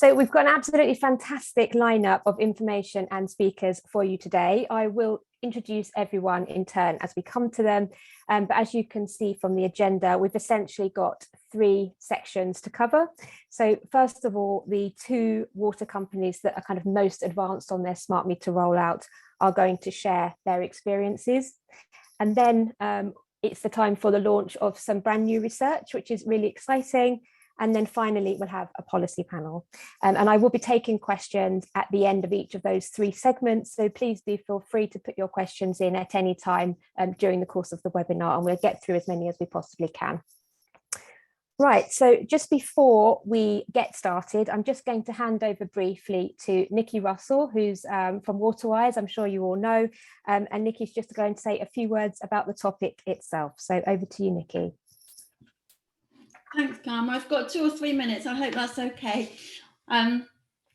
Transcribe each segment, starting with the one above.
So we've got an absolutely fantastic lineup of information and speakers for you today. I will introduce everyone in turn as we come to them. But as you can see from the agenda, we've essentially got 3 sections to cover. So first of all, the 2 water companies that are kind of most advanced on their smart meter rollout are going to share their experiences. And then it's the time for the launch of some brand new research, which is really exciting. And then finally, we'll have a policy panel. And I will be taking questions at the end of each of those 3 segments. So please do feel free to put your questions in at any time during the course of the webinar, and we'll get through as many as we possibly can. Right, so just before we get started, I'm just going to hand over briefly to Nikki Russell, who's from Waterwise, I'm sure you all know, and Nikki's just going to say a few words about the topic itself. So over to you, Nikki. Thanks, Karma. I've got 2 or 3 minutes. I hope that's okay.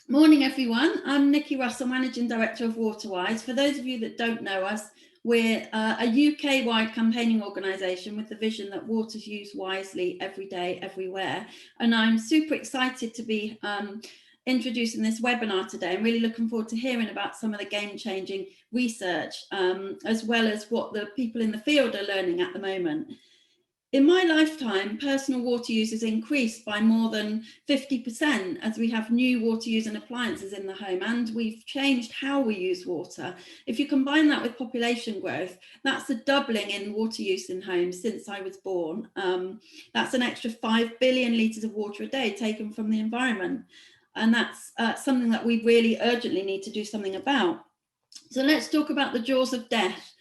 Morning, everyone. I'm Nikki Russell, Managing Director of Waterwise. For those of you that don't know us, we're a UK-wide campaigning organisation with the vision that water's used wisely every day, everywhere. And I'm super excited to be introducing this webinar today. I'm really looking forward to hearing about some of the game-changing research, as well as what the people in the field are learning at the moment. In my lifetime, personal water use has increased by more than 50% as we have new water using appliances in the home, and we've changed how we use water. If you combine that with population growth, that's a doubling in water use in homes since I was born. That's an extra 5 billion litres of water a day taken from the environment. And that's something that we really urgently need to do something about. So let's talk about the jaws of death.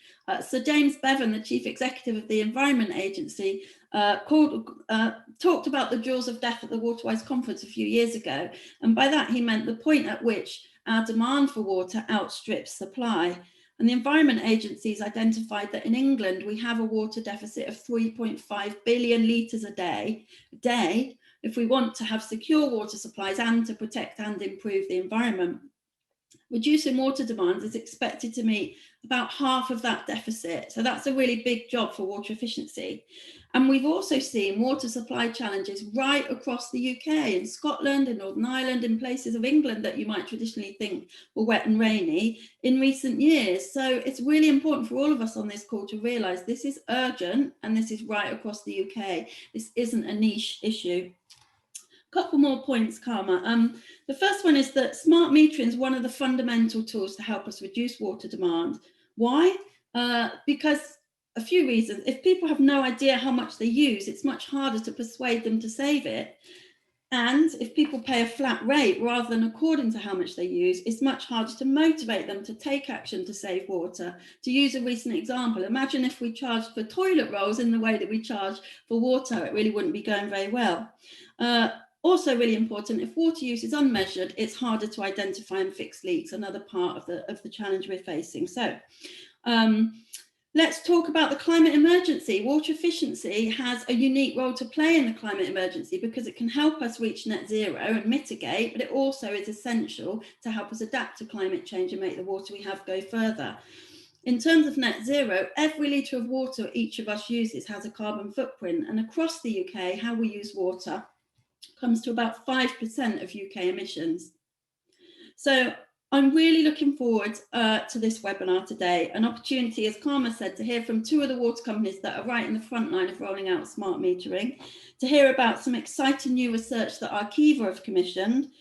Sir James Bevan, the Chief Executive of the Environment Agency, talked about the jaws of death at the Waterwise conference a few years ago. And by that, he meant the point at which our demand for water outstrips supply. And the Environment Agency has identified that in England, we have a water deficit of 3.5 billion litres a day, if we want to have secure water supplies and to protect and improve the environment. Reducing water demand is expected to meet about half of that deficit. So that's a really big job for water efficiency. And we've also seen water supply challenges right across the UK, in Scotland, in Northern Ireland, in places of England that you might traditionally think were wet and rainy in recent years. So it's really important for all of us on this call to realise this is urgent and this is right across the UK. This isn't a niche issue. Couple more points, Karma. The first one is that smart metering is one of the fundamental tools to help us reduce water demand. Why? Because a few reasons. If people have no idea how much they use, it's much harder to persuade them to save it. And if people pay a flat rate rather than according to how much they use, it's much harder to motivate them to take action to save water. To use a recent example, imagine if we charged for toilet rolls in the way that we charge for water, it really wouldn't be going very well. Also really important, if water use is unmeasured, it's harder to identify and fix leaks, another part of the challenge we're facing. So let's talk about the climate emergency. Water efficiency has a unique role to play in the climate emergency because it can help us reach net zero and mitigate, but it also is essential to help us adapt to climate change and make the water we have go further. In terms of net zero, every litre of water each of us uses has a carbon footprint, and across the UK, how we use water comes to about 5% of UK emissions. So I'm really looking forward to this webinar today, an opportunity, as Karma said, to hear from 2 of the water companies that are right in the front line of rolling out smart metering, to hear about some exciting new research that Arqiva have commissioned,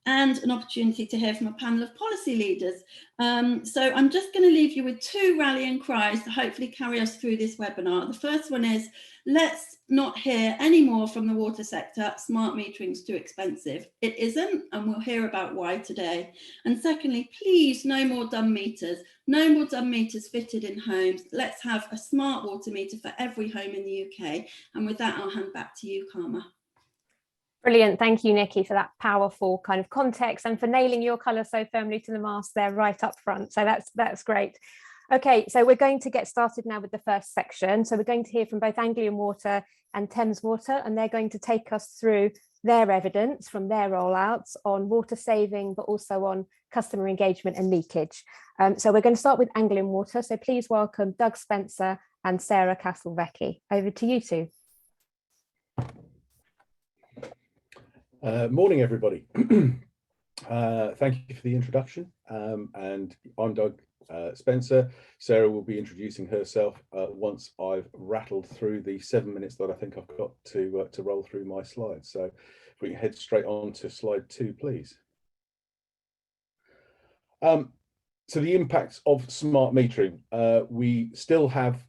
and an opportunity to hear from a panel of policy leaders. So I'm just going to leave you with 2 rallying cries to hopefully carry us through this webinar. The first one is, let's not hear any more from the water sector, smart metering is too expensive. It isn't, and we'll hear about why today. And secondly, please, no more dumb meters. No more dumb meters fitted in homes. Let's have a smart water meter for every home in the UK. And with that, I'll hand back to you, Karma. Brilliant. Thank you, Nikki, for that powerful kind of context and for nailing your colour so firmly to the mast there right up front. So that's great. Okay, so we're going to get started now with the first section. So we're going to hear from both Anglian Water and Thames Water, and they're going to take us through their evidence from their rollouts on water saving, but also on customer engagement and leakage. So we're going to start with Anglian Water. So please welcome Doug Spencer and Sarah Castlevecchi. Over to you 2. Morning, everybody. Thank you for the introduction. And I'm Doug Spencer. Sarah will be introducing herself once I've rattled through the 7 minutes that I think I've got to roll through my slides. So if we can head straight on to slide 2, please. So the impacts of smart metering. We still have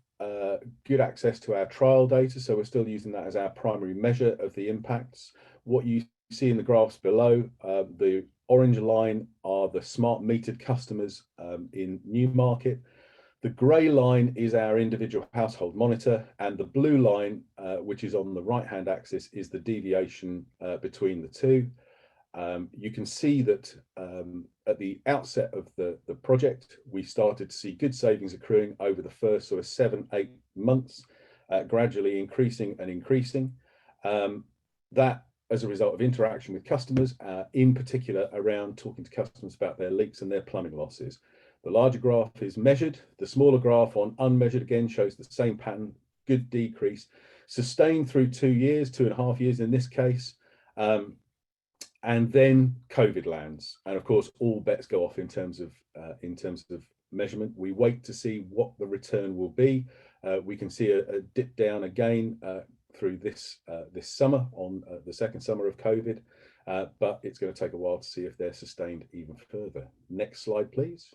good access to our trial data, so we're still using that as our primary measure of the impacts. What you see in the graphs below, the orange line are the smart metered customers in Newmarket. The grey line is our individual household monitor, and the blue line, which is on the right-hand axis, is the deviation between the two. You can see that at the outset of the project, we started to see good savings accruing over the first sort of 7-8 months, gradually increasing and increasing. That as a result of interaction with customers, in particular around talking to customers about their leaks and their plumbing losses. The larger graph is measured. The smaller graph on unmeasured again shows the same pattern, good decrease, sustained through 2 years, 2.5 years in this case. And then COVID lands, and of course all bets go off in terms of measurement. We wait to see what the return will be. We can see a dip down again through this summer, on the second summer of COVID, but it's going to take a while to see if they're sustained even further. Next slide, please.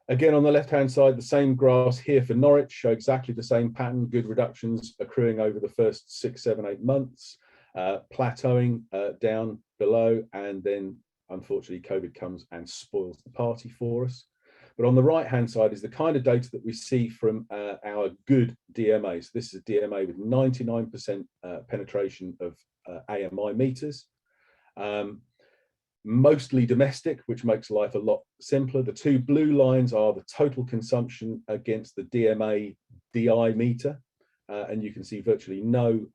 Again, on the left-hand side, the same graphs here for Norwich show exactly the same pattern, good reductions accruing over the first 6, 7, 8 months. Plateauing down below, and then unfortunately COVID comes and spoils the party for us. But on the right hand side is the kind of data that we see from our good DMA. So this is a DMA with 99% penetration of AMI meters, mostly domestic, which makes life a lot simpler. The two blue lines are the total consumption against the DMA DI meter. And you can see virtually no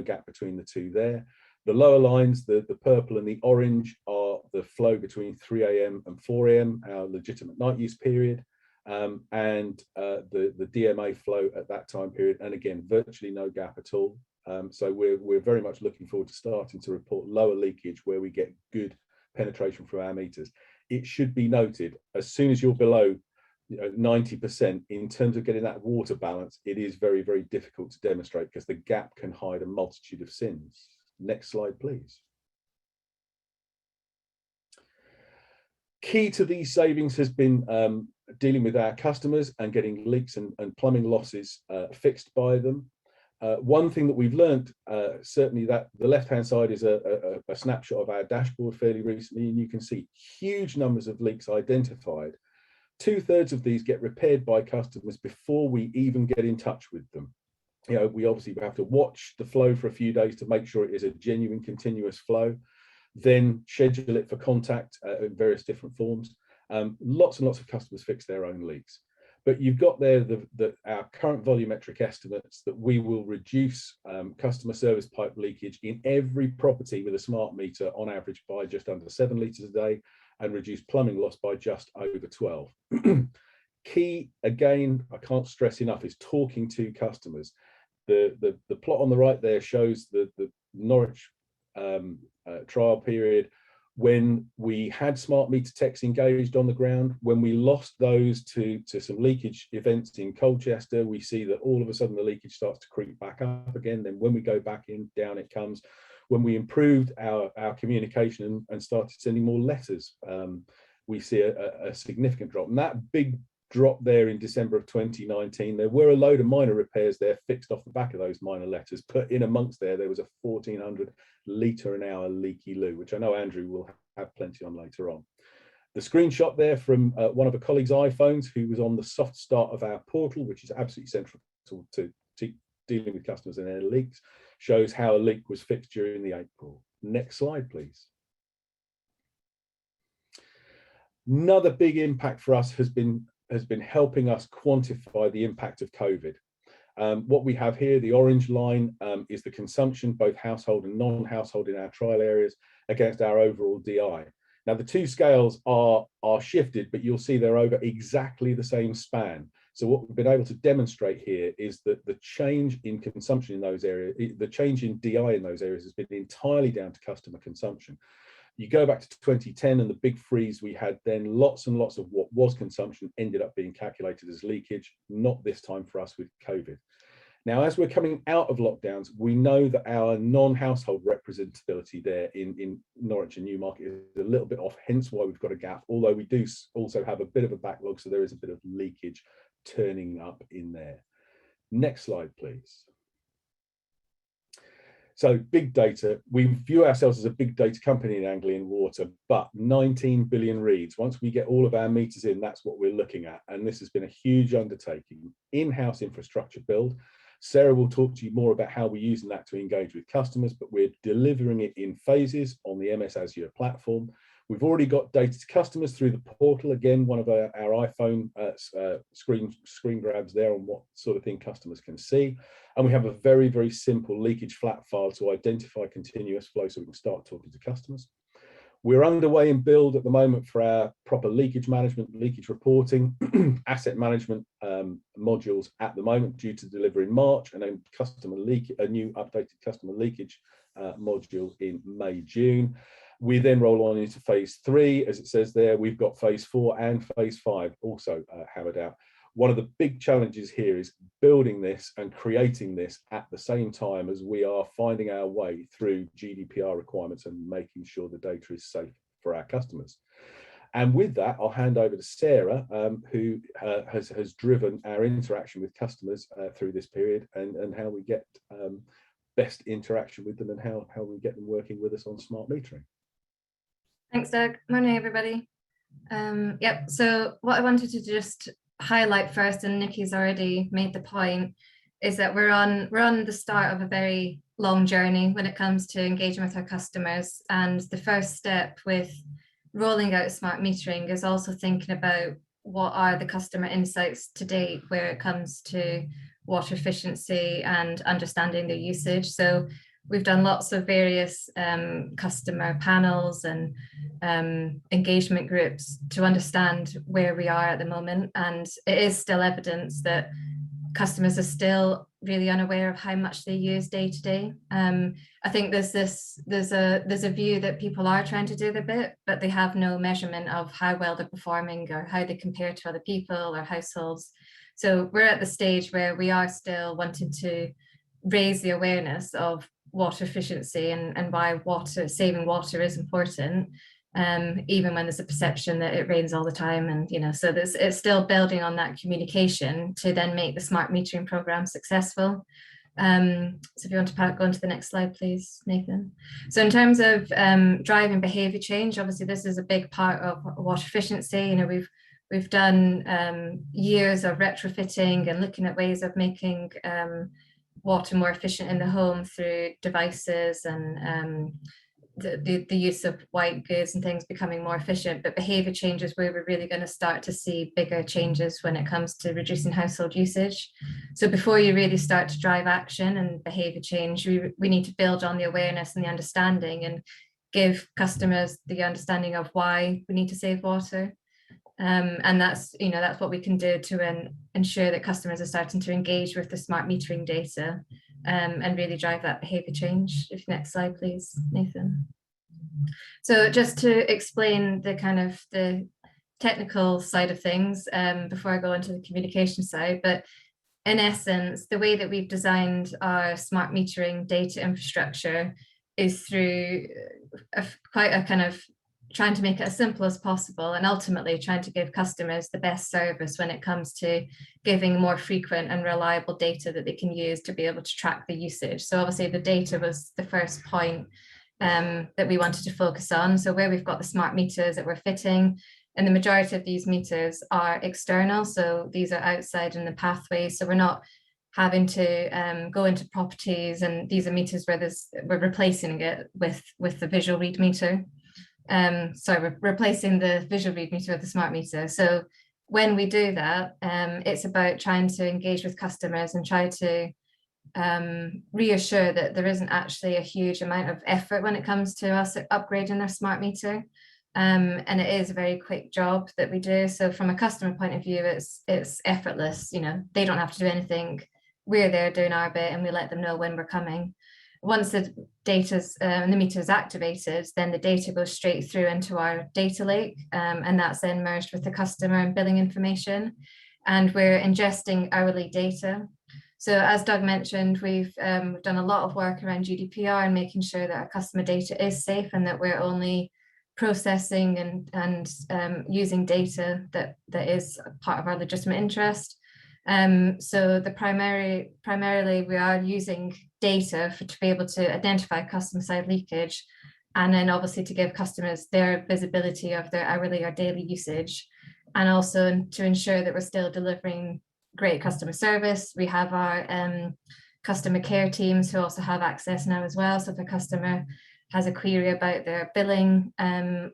gap between the two there. The lower lines, the purple and the orange, are the flow between 3 AM and 4 AM, our legitimate night use period, and the DMA flow at that time period. And again, virtually no gap at all. So we're very much looking forward to starting to report lower leakage where we get good penetration from our meters. It should be noted, as soon as you're below 90% in terms of getting that water balance, it is very, very difficult to demonstrate because the gap can hide a multitude of sins. Next slide, please. Key to these savings has been dealing with our customers and getting leaks and plumbing losses fixed by them. One thing that we've learned, certainly, that the left-hand side is a snapshot of our dashboard fairly recently, and you can see huge numbers of leaks identified. 2/3 of these get repaired by customers before we even get in touch with them. We obviously have to watch the flow for a few days to make sure it is a genuine continuous flow, then schedule it for contact in various different forms. Lots and lots of customers fix their own leaks. But you've got there our current volumetric estimates that we will reduce customer service pipe leakage in every property with a smart meter on average by just under 7 litres a day, and reduce plumbing loss by just over 12. Key, again, I can't stress enough, is talking to customers. The plot on the right there shows the Norwich trial period when we had smart meter techs engaged on the ground. When we lost those to some leakage events in Colchester, we see that all of a sudden the leakage starts to creep back up again. Then when we go back in, down it comes. When we improved our communication and started sending more letters, we see a significant drop. And that big drop there in December of 2019, there were a load of minor repairs there fixed off the back of those minor letters, but in amongst there was a 1,400 litre an hour leaky loo, which I know Andrew will have plenty on later on. The screenshot there from one of a colleague's iPhones who was on the soft start of our portal, which is absolutely central to dealing with customers and their leaks, shows how a leak was fixed during the April. Next slide, please. Another big impact for us has been helping us quantify the impact of COVID. What we have here, the orange line, is the consumption, both household and non-household, in our trial areas against our overall DI. Now, the two scales are shifted, but you'll see they're over exactly the same span. So what we've been able to demonstrate here is that the change in consumption in those areas, the change in DI in those areas has been entirely down to customer consumption. You go back to 2010 and the big freeze we had then, lots and lots of what was consumption ended up being calculated as leakage, not this time for us with COVID. Now, as we're coming out of lockdowns, we know that our non-household representability there in Norwich and Newmarket is a little bit off, hence why we've got a gap, although we do also have a bit of a backlog, so there is a bit of leakage turning up in there. Next slide, please. So big data, we view ourselves as a big data company in Anglian Water, but 19 billion reads. Once we get all of our meters in, that's what we're looking at. And this has been a huge undertaking. In-house infrastructure build. Sarah will talk to you more about how we're using that to engage with customers, but we're delivering it in phases on the MS Azure platform. We've already got data to customers through the portal. Again, one of our iPhone screen grabs there on what sort of thing customers can see. And we have a very, very simple leakage flat file to identify continuous flow so we can start talking to customers. We're underway in build at the moment for our proper leakage management, leakage reporting, asset management modules at the moment, due to deliver in March, and then a new updated customer leakage module in May, June. We then roll on into phase 3, as it says there. We've got phase 4 and phase 5 also hammered out. One of the big challenges here is building this and creating this at the same time as we are finding our way through GDPR requirements and making sure the data is safe for our customers. And with that, I'll hand over to Sarah, who has driven our interaction with customers through this period, and how we get best interaction with them and how we get them working with us on smart metering. Thanks, Doug. Morning, everybody. Yep, so what I wanted to just highlight first, and Nikki's already made the point, is that we're on the start of a very long journey when it comes to engaging with our customers. And the first step with rolling out smart metering is also thinking about what are the customer insights to date where it comes to water efficiency and understanding their usage. So we've done lots of various customer panels and engagement groups to understand where we are at the moment. And it is still evidence that customers are still really unaware of how much they use day to day. I think there's a view that people are trying to do their bit, but they have no measurement of how well they're performing or how they compare to other people or households. So we're at the stage where we are still wanting to raise the awareness of water efficiency and why saving water is important, even when there's a perception that it rains all the time. And so it's still building on that communication to then make the smart metering program successful. So if you want to go on to the next slide, please, Nathan. So in terms of driving behaviour change, obviously this is a big part of water efficiency. We've done years of retrofitting and looking at ways of making water more efficient in the home through devices and the use of white goods and things becoming more efficient. But behaviour change is where we're really going to start to see bigger changes when it comes to reducing household usage. So before you really start to drive action and behaviour change, we need to build on the awareness and the understanding and give customers the understanding of why we need to save water. And that's what we can do to ensure that customers are starting to engage with the smart metering data and really drive that behaviour change. If next slide, please, Nathan. So just to explain the technical side of things before I go into the communication side, but in essence, the way that we've designed our smart metering data infrastructure is through quite a kind of trying to make it as simple as possible, and ultimately trying to give customers the best service when it comes to giving more frequent and reliable data that they can use to be able to track the usage. So obviously the data was the first point that we wanted to focus on. So where we've got the smart meters that we're fitting, and the majority of these meters are external, so these are outside in the pathway, so we're not having to go into properties, and these are meters where we're replacing it with the visual read meter. We're replacing the visual read meter with the smart meter. So when we do that, it's about trying to engage with customers and try to reassure that there isn't actually a huge amount of effort when it comes to us upgrading their smart meter. And it is a very quick job that we do. So from a customer point of view, it's effortless. You know, they don't have to do anything. We're there doing our bit, and we let them know when we're coming. Once the data's the meter is activated, then the data goes straight through into our data lake, and that's then merged with the customer and billing information. And we're ingesting hourly data. So as Doug mentioned, we've done a lot of work around GDPR and making sure that our customer data is safe and that we're only processing and using data that is part of our legitimate interest. So primarily we are using data to be able to identify customer side leakage, and then obviously to give customers their visibility of their hourly or daily usage, and also to ensure that we're still delivering great customer service. We have our customer care teams who also have access now as well. So if a customer has a query about their billing,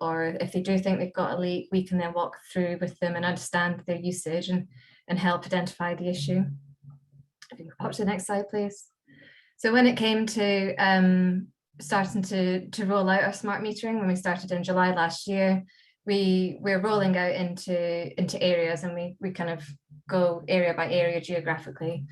or if they do think they've got a leak, we can then walk through with them and understand their usage and help identify the issue. If you can pop to the next slide, please. So when it came to starting to roll out our smart metering, when we started in July last year, we're rolling out into areas, and we kind of go area by area geographically.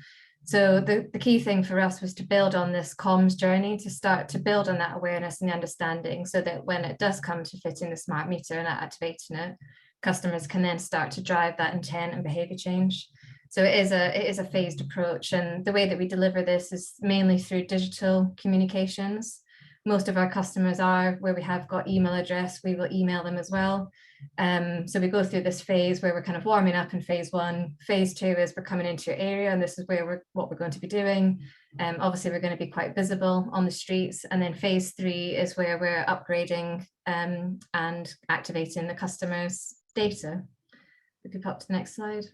So the key thing for us was to build on this comms journey, to start to build on that awareness and the understanding, so that when it does come to fitting the smart meter and activating it, customers can then start to drive that intent and behavior change. So it is a phased approach, and the way that we deliver this is mainly through digital communications. Most of our customers are where we have got email address, we will email them as well. So we go through this phase where we're kind of warming up in phase one. Phase two is we're coming into your area, and this is where what we're going to be doing. Obviously, we're going to be quite visible on the streets. And then phase three is where we're upgrading and activating the customer's data. If you pop to the next slide.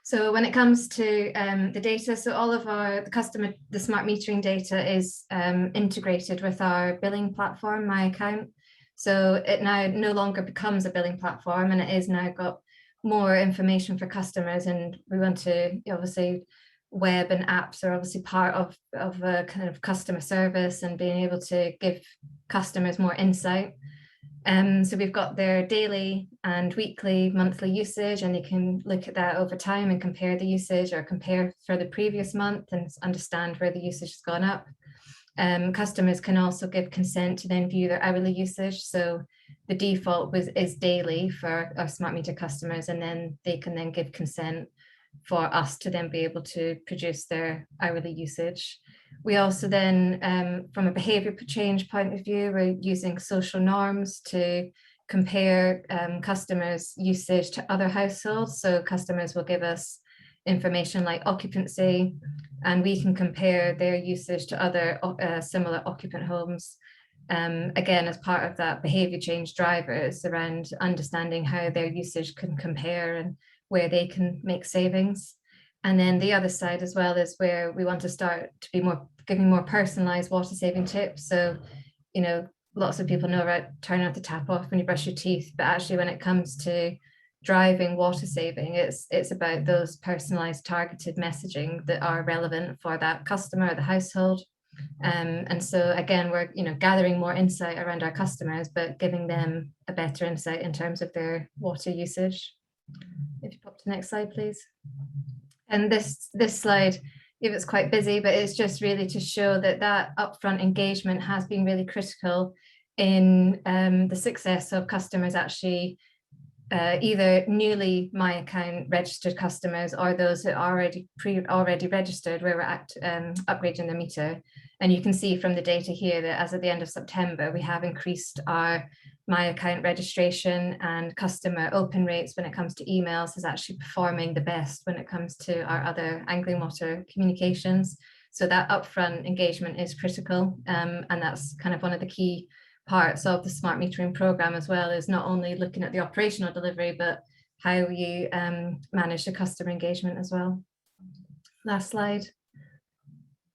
So when it comes to the data, so all of the smart metering data is integrated with our billing platform, My Account. So it now no longer becomes a billing platform, and it is now got more information for customers. And we want to, obviously, web and apps are obviously part of a kind of customer service and being able to give customers more insight. So we've got their daily and weekly, monthly usage, and they can look at that over time and compare the usage, or compare for the previous month and understand where the usage has gone up. Customers can also give consent to then view their hourly usage. So the default is daily for our smart meter customers, and then they can then give consent for us to then be able to produce their hourly usage. We also then, from a behavior change point of view, we're using social norms to compare customers' usage to other households. So customers will give us information like occupancy, and we can compare their usage to other similar occupant homes. Again, as part of that behavior change drivers around understanding how their usage can compare and where they can make savings. And then the other side as well is where we want to start to be giving more personalized water saving tips. So, lots of people know about turning off the tap off when you brush your teeth, but actually when it comes to driving water saving, it's about those personalized targeted messaging that are relevant for that customer or the household. And so again, we're gathering more insight around our customers, but giving them a better insight in terms of their water usage. If you pop to the next slide, please. And this slide, if it's quite busy, but it's just really to show that upfront engagement has been really critical in the success of customers actually either newly My Account registered customers, or those that are already registered where we're upgrading the meter. And you can see from the data here that as of the end of September, we have increased our My Account registration, and customer open rates when it comes to emails is actually performing the best when it comes to our other Anglian Water communications. So that upfront engagement is critical, and that's kind of one of the key parts of the smart metering program as well, is not only looking at the operational delivery, but how you manage the customer engagement as well. Last slide.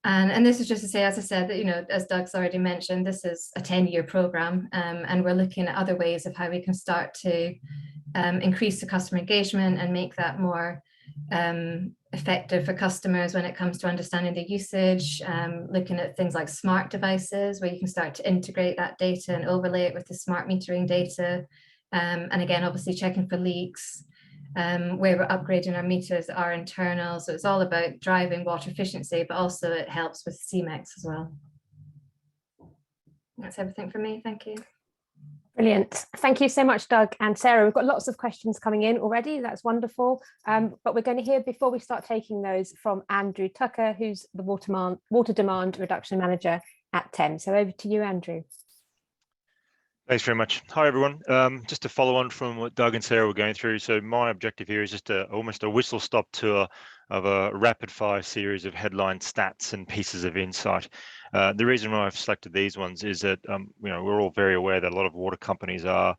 And this is just to say, as I said, that, as Doug's already mentioned, this is a 10-year program, and we're looking at other ways of how we can start to increase the customer engagement and make that more effective for customers when it comes to understanding the usage, looking at things like smart devices, where you can start to integrate that data and overlay it with the smart metering data. And again, obviously checking for leaks, where we're upgrading our meters are internal. So it's all about driving water efficiency, but also it helps with CMEX as well. That's everything from me. Thank you. Brilliant. Thank you so much, Doug and Sarah. We've got lots of questions coming in already. That's wonderful. But we're going to hear, before we start taking those, from Andrew Tucker, who's the Water Demand Reduction Manager at Thames. So over to you, Andrew. Thanks very much. Hi, everyone. Just to follow on from what Doug and Sarah were going through. So my objective here is just almost a whistle-stop tour of a rapid-fire series of headline stats and pieces of insight. The reason why I've selected these ones is that we're all very aware that a lot of water companies are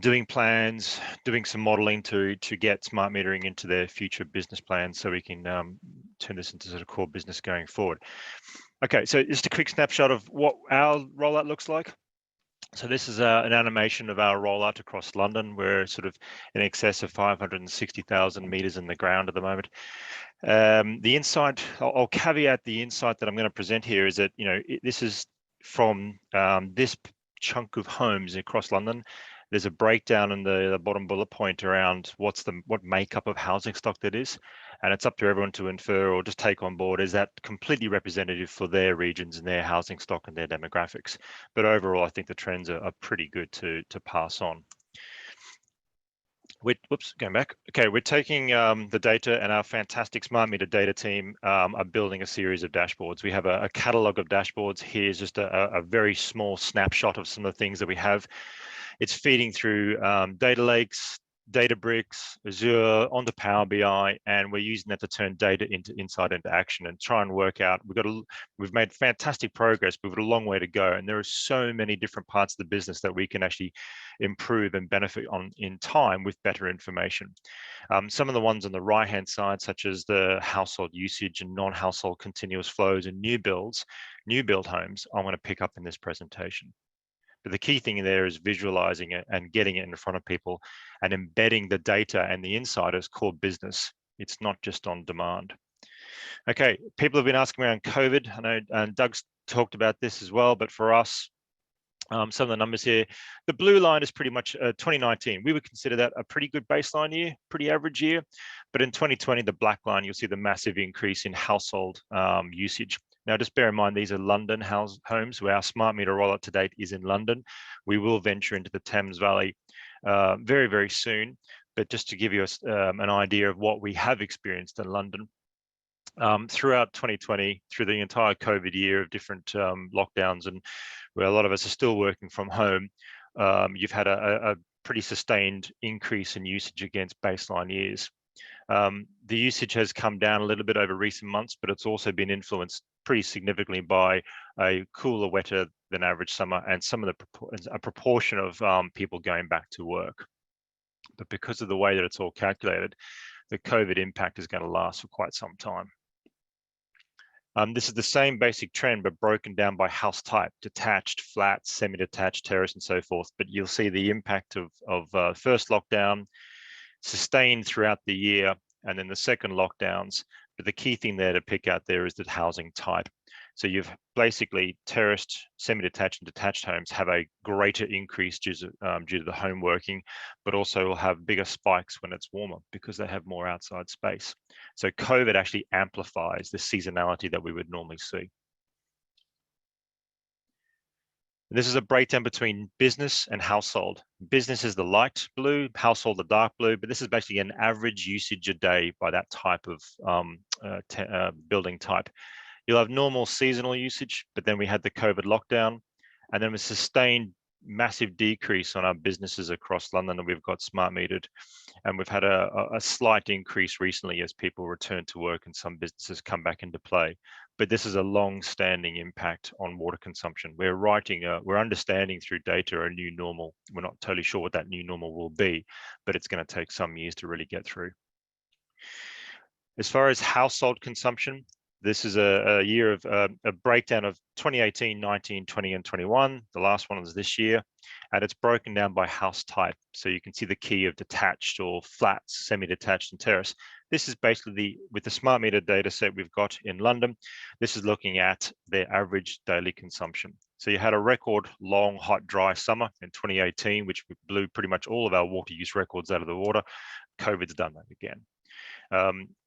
doing plans, doing some modelling to get smart metering into their future business plans, so we can turn this into sort of core business going forward. Okay, so just a quick snapshot of what our rollout looks like. So this is an animation of our rollout across London. We're sort of in excess of 560,000 meters in the ground at the moment. The insight, I'll caveat the insight that I'm going to present here, is that this is from this chunk of homes across London. There's a breakdown in the bottom bullet point around what makeup of housing stock that is, and it's up to everyone to infer or just take on board, is that completely representative for their regions and their housing stock and their demographics. But overall, I think the trends are pretty good to pass on. Going back. Okay, we're taking the data, and our fantastic smart meter data team are building a series of dashboards. We have a catalog of dashboards. Here's just a very small snapshot of some of the things that we have. It's feeding through data lakes, Databricks, Azure, onto Power BI, and we're using that to turn data into insight, into action, and try and work out. We've made fantastic progress, but we've got a long way to go, and there are so many different parts of the business that we can actually improve and benefit on in time with better information. Some of the ones on the right-hand side, such as the household usage and non-household continuous flows and new build homes, I want to pick up in this presentation. But the key thing there is visualizing it and getting it in front of people and embedding the data and the insight as core business. It's not just on demand. Okay, people have been asking around COVID. I know, and Doug's talked about this as well, but for us, some of the numbers here, the blue line is pretty much 2019. We would consider that a pretty good baseline year, pretty average year. But in 2020, the black line, you'll see the massive increase in household usage. Now, just bear in mind, these are London homes, where our smart meter rollout to date is in London. We will venture into the Thames Valley very, very soon. But just to give you an idea of what we have experienced in London, throughout 2020, through the entire COVID year of different lockdowns, and where a lot of us are still working from home, you've had a pretty sustained increase in usage against baseline years. The usage has come down a little bit over recent months, but it's also been influenced pretty significantly by a cooler, wetter than average summer, and a proportion of people going back to work. But because of the way that it's all calculated, the COVID impact is going to last for quite some time. This is the same basic trend, but broken down by house type: detached, flat, semi-detached, terrace, and so forth. But you'll see the impact of first lockdown sustained throughout the year, and then the second lockdowns. But the key thing there to pick out there is the housing type. So you've basically terraced, semi-detached, and detached homes have a greater increase due to the home working, but also will have bigger spikes when it's warmer because they have more outside space. So COVID actually amplifies the seasonality that we would normally see. This is a breakdown between business and household. Business is the light blue, household the dark blue, but this is basically an average usage a day by that type of building type. You'll have normal seasonal usage, but then we had the COVID lockdown, and then a sustained massive decrease on our businesses across London that we've got smart metered. And we've had a slight increase recently as people return to work and some businesses come back into play. But this is a long-standing impact on water consumption. We're understanding through data a new normal. We're not totally sure what that new normal will be, but it's going to take some years to really get through. As far as household consumption, This is a year of a breakdown of 2018, 19, 20, and 21. The last one was this year, and it's broken down by house type. So you can see the key of detached or flats, semi-detached, and terrace. This is basically with the smart meter data set we've got in London. This is looking at their average daily consumption. So you had a record long, hot, dry summer in 2018, which blew pretty much all of our water use records out of the water. COVID's done that again.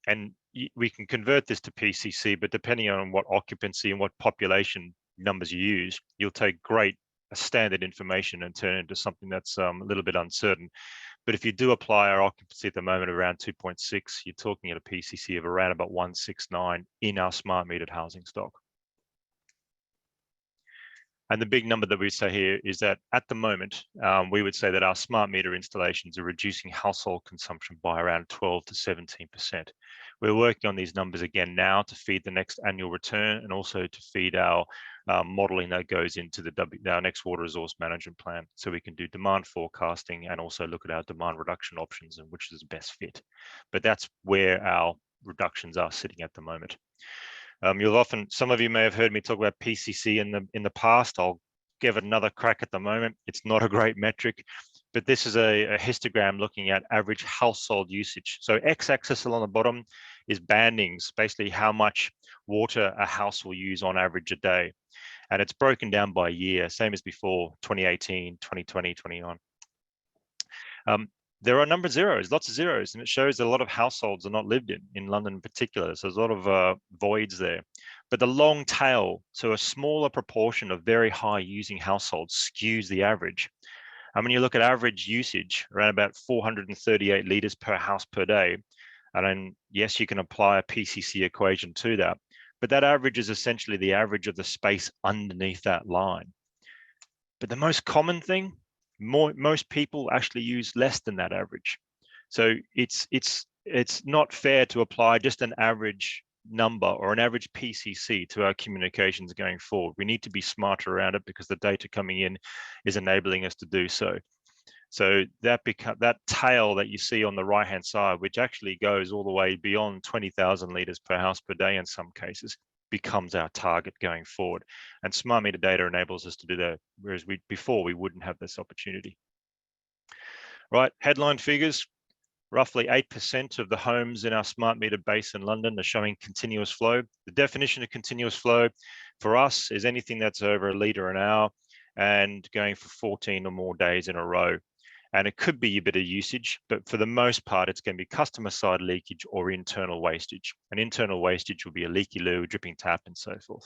And we can convert this to PCC, but depending on what occupancy and what population numbers you use, you'll take great standard information and turn it into something that's a little bit uncertain. But if you do apply our occupancy at the moment around 2.6, you're talking at a PCC of around about 169 in our smart metered housing stock. And the big number that we say here is that at the moment, we would say that our smart meter installations are reducing household consumption by around 12 to 17%. We're working on these numbers again now to feed the next annual return and also to feed our modeling that goes into our next water resource management plan. So we can do demand forecasting and also look at our demand reduction options and which is the best fit. But that's where our reductions are sitting at the moment. Some of you may have heard me talk about PCC in the past. I'll give it another crack at the moment. It's not a great metric, but this is a histogram looking at average household usage. So x-axis along the bottom is bandings, basically how much water a house will use on average a day. And it's broken down by year, same as before, 2018, 2020, 21. There are a number of zeros, lots of zeros, and it shows that a lot of households are not lived in London in particular. So there's a lot of voids there. But the long tail, so a smaller proportion of very high using households skews the average. And when you look at average usage, around about 438 litres per house per day, and then yes, you can apply a PCC equation to that, but that average is essentially the average of the space underneath that line. But the most common thing, most people actually use less than that average. So it's not fair to apply just an average number or an average PCC to our communications going forward. We need to be smarter around it because the data coming in is enabling us to do so. So that tail that you see on the right hand side, which actually goes all the way beyond 20,000 litres per house per day in some cases, becomes our target going forward. And smart meter data enables us to do that, whereas before we wouldn't have this opportunity. Right, headline figures, roughly 8% of the homes in our smart meter base in London are showing continuous flow. The definition of continuous flow for us is anything that's over 1 litre an hour and going for 14 or more days in a row. And it could be a bit of usage, but for the most part, it's going to be customer side leakage or internal wastage. And internal wastage will be a leaky loo, dripping tap, and so forth.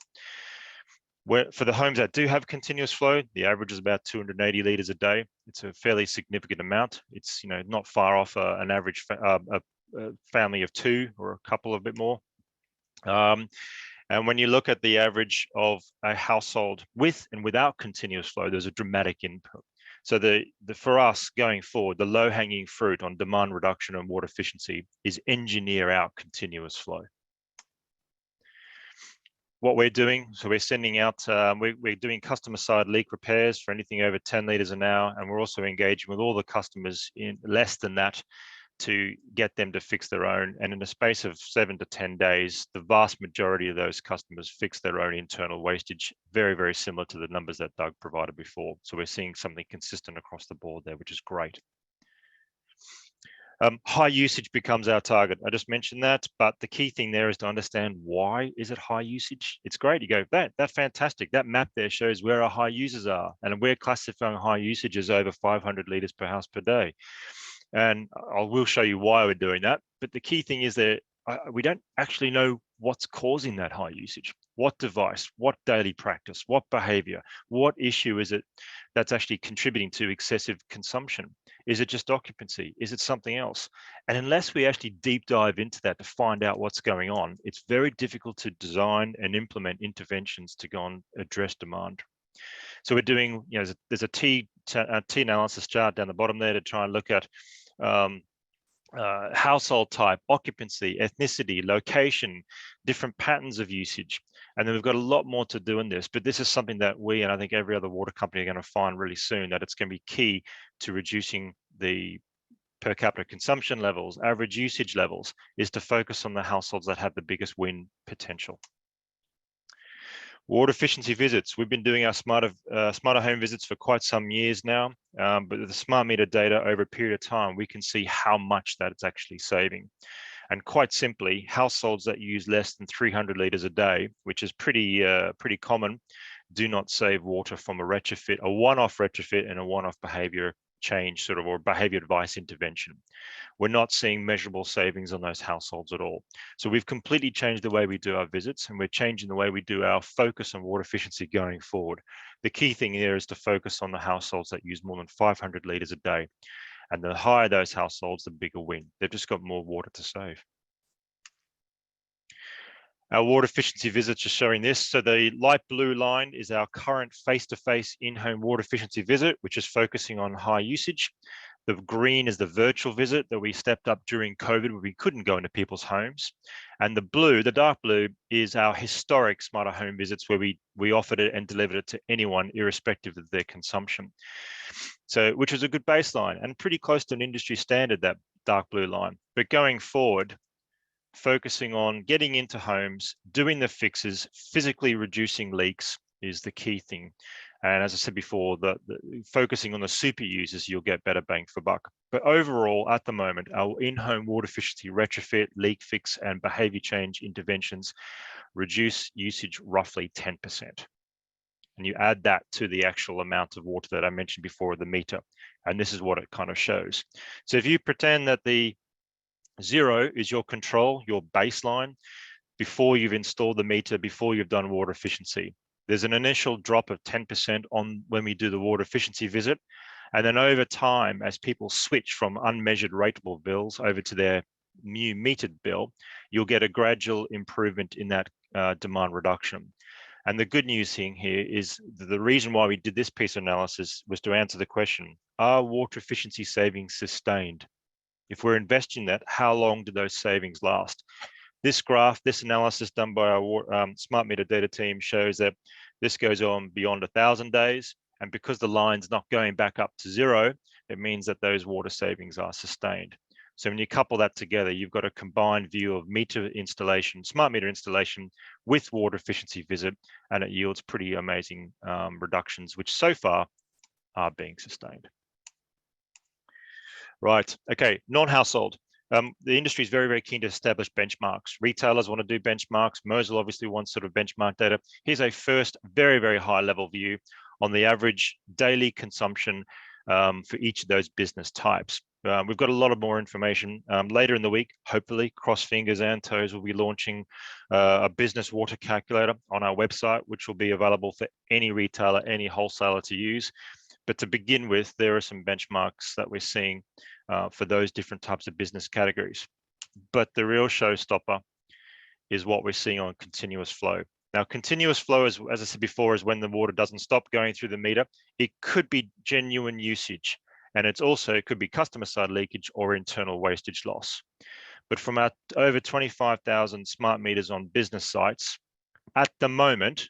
For the homes that do have continuous flow, the average is about 280 litres a day. It's a fairly significant amount. It's not far off an average family of 2 or a couple a bit more. And when you look at the average of a household with and without continuous flow, there's a dramatic input. So for us going forward, the low-hanging fruit on demand reduction and water efficiency is engineer out continuous flow. What we're doing, so we're sending out, we're doing customer side leak repairs for anything over 10 litres an hour, and we're also engaging with all the customers in less than that to get them to fix their own. And in the space of 7 to 10 days, the vast majority of those customers fix their own internal wastage, very, very similar to the numbers that Doug provided before. So we're seeing something consistent across the board there, which is great. High usage becomes our target. I just mentioned that, but the key thing there is to understand why is it high usage. It's great. You go, that's fantastic. That map there shows where our high users are, and we're classifying high usage as over 500 litres per house per day. And I will show you why we're doing that. But the key thing is that we don't actually know what's causing that high usage. What device, what daily practice, what behavior, what issue is it that's actually contributing to excessive consumption? Is it just occupancy? Is it something else? And unless we actually deep dive into that to find out what's going on, it's very difficult to design and implement interventions to go and address demand. So we're doing, there's a T analysis chart down the bottom there to try and look at household type, occupancy, ethnicity, location, different patterns of usage. And then we've got a lot more to do in this, but this is something that we, and I think every other water company, are going to find really soon, that it's going to be key to reducing the per capita consumption levels, average usage levels, is to focus on the households that have the biggest win potential. Water efficiency visits. We've been doing our smarter home visits for quite some years now, but with the smart meter data over a period of time, we can see how much that it's actually saving. And quite simply, households that use less than 300 litres a day, which is pretty common, do not save water from a retrofit, a one-off retrofit and a one-off behaviour change or behaviour advice intervention. We're not seeing measurable savings on those households at all. So we've completely changed the way we do our visits, and we're changing the way we do our focus on water efficiency going forward. The key thing here is to focus on the households that use more than 500 litres a day. And the higher those households, the bigger win. They've just got more water to save. Our water efficiency visits are showing this. So the light blue line is our current face-to-face in-home water efficiency visit, which is focusing on high usage. The green is the virtual visit that we stepped up during COVID, where we couldn't go into people's homes. And the blue, the dark blue, is our historic smarter home visits, where we offered it and delivered it to anyone, irrespective of their consumption. So, which is a good baseline and pretty close to an industry standard, that dark blue line. But going forward, focusing on getting into homes, doing the fixes, physically reducing leaks is the key thing. And as I said before, the focusing on the super users, you'll get better bang for buck. But overall, at the moment, our in-home water efficiency retrofit, leak fix, and behaviour change interventions reduce usage roughly 10%. And you add that to the actual amount of water that I mentioned before, the meter, and this is what it kind of shows. So if you pretend that the 0 is your control, your baseline, before you've installed the meter, before you've done water efficiency, there's an initial drop of 10% on when we do the water efficiency visit. And then over time, as people switch from unmeasured rateable bills over to their new metered bill, you'll get a gradual improvement in that demand reduction. And the good news thing here is the reason why we did this piece of analysis was to answer the question, are water efficiency savings sustained? If we're investing that, how long do those savings last? This graph, this analysis done by our smart meter data team shows that this goes on beyond 1,000 days. And because the line's not going back up to 0, it means that those water savings are sustained. So when you couple that together, you've got a combined view of meter installation, smart meter installation with water efficiency visit, and it yields pretty amazing reductions, which so far are being sustained. Right, okay, non-household. The industry is very, very keen to establish benchmarks. Retailers want to do benchmarks. MOSL obviously wants sort of benchmark data. Here's a first very, very high level view on the average daily consumption for each of those business types. We've got a lot of more information later in the week. Hopefully, cross fingers and toes, we'll be launching a business water calculator on our website, which will be available for any retailer, any wholesaler to use. But to begin with, there are some benchmarks that we're seeing for those different types of business categories. But the real showstopper is what we're seeing on continuous flow. Now, continuous flow, as I said before, is when the water doesn't stop going through the meter. It could be genuine usage, and it could be customer side leakage or internal wastage loss. But from our over 25,000 smart meters on business sites, at the moment,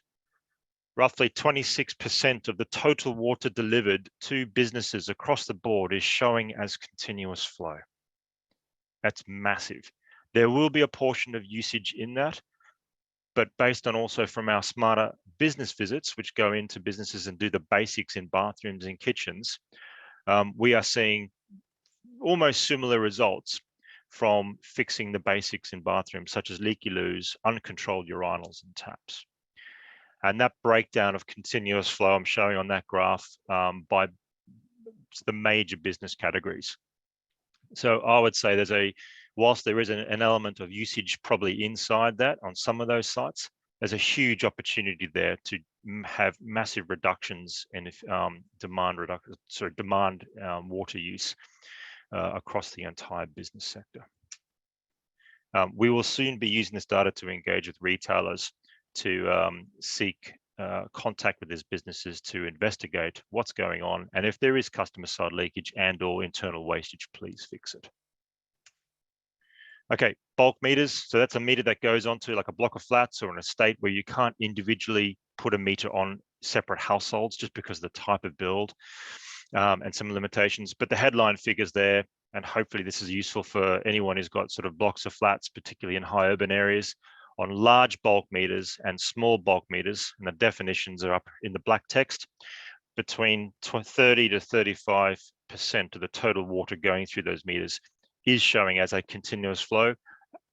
roughly 26% of the total water delivered to businesses across the board is showing as continuous flow. That's massive. There will be a portion of usage in that, but based on also from our smarter business visits, which go into businesses and do the basics in bathrooms and kitchens, we are seeing almost similar results from fixing the basics in bathrooms, such as leaky loos, uncontrolled urinals and taps. And that breakdown of continuous flow I'm showing on that graph by the major business categories. So I would say whilst there is an element of usage probably inside that on some of those sites, there's a huge opportunity there to have massive reductions in demand water use across the entire business sector. We will soon be using this data to engage with retailers to seek contact with these businesses to investigate what's going on, and if there is customer side leakage and/or internal wastage, please fix it. Okay, bulk meters. So that's a meter that goes onto like a block of flats or an estate where you can't individually put a meter on separate households just because of the type of build and some limitations. But the headline figures there, and hopefully this is useful for anyone who's got sort of blocks of flats, particularly in high urban areas, on large bulk meters and small bulk meters, and the definitions are up in the black text, between 30 to 35% of the total water going through those meters is showing as a continuous flow.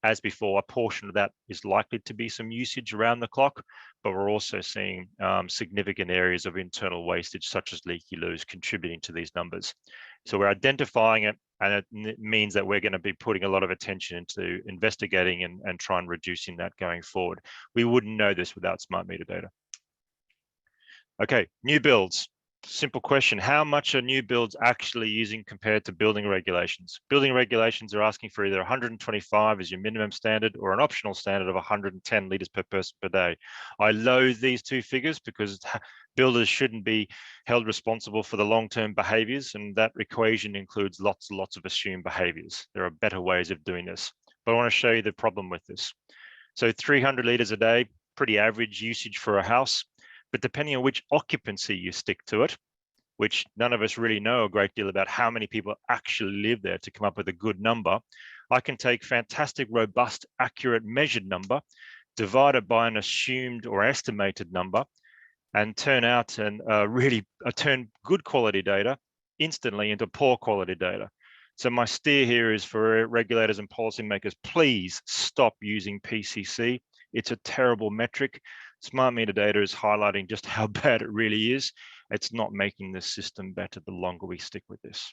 As before, a portion of that is likely to be some usage around the clock, but we're also seeing significant areas of internal wastage, such as leaky loos, contributing to these numbers. So we're identifying it, and it means that we're going to be putting a lot of attention into investigating and trying reducing that going forward. We wouldn't know this without smart meter data. Okay, new builds. Simple question, how much are new builds actually using compared to building regulations? Building regulations are asking for either 125 as your minimum standard or an optional standard of 110 litres per person per day. I loathe these two figures because builders shouldn't be held responsible for the long-term behaviours, and that equation includes lots and lots of assumed behaviours. There are better ways of doing this, but I want to show you the problem with this. So 300 litres a day, pretty average usage for a house. But depending on which occupancy you stick to it, which none of us really know a great deal about how many people actually live there to come up with a good number, I can take fantastic, robust, accurate measured number, divide it by an assumed or estimated number, and turn out and turn good quality data instantly into poor quality data. So my steer here is for regulators and policymakers, please stop using PCC. It's a terrible metric. Smart meter data is highlighting just how bad it really is. It's not making the system better the longer we stick with this.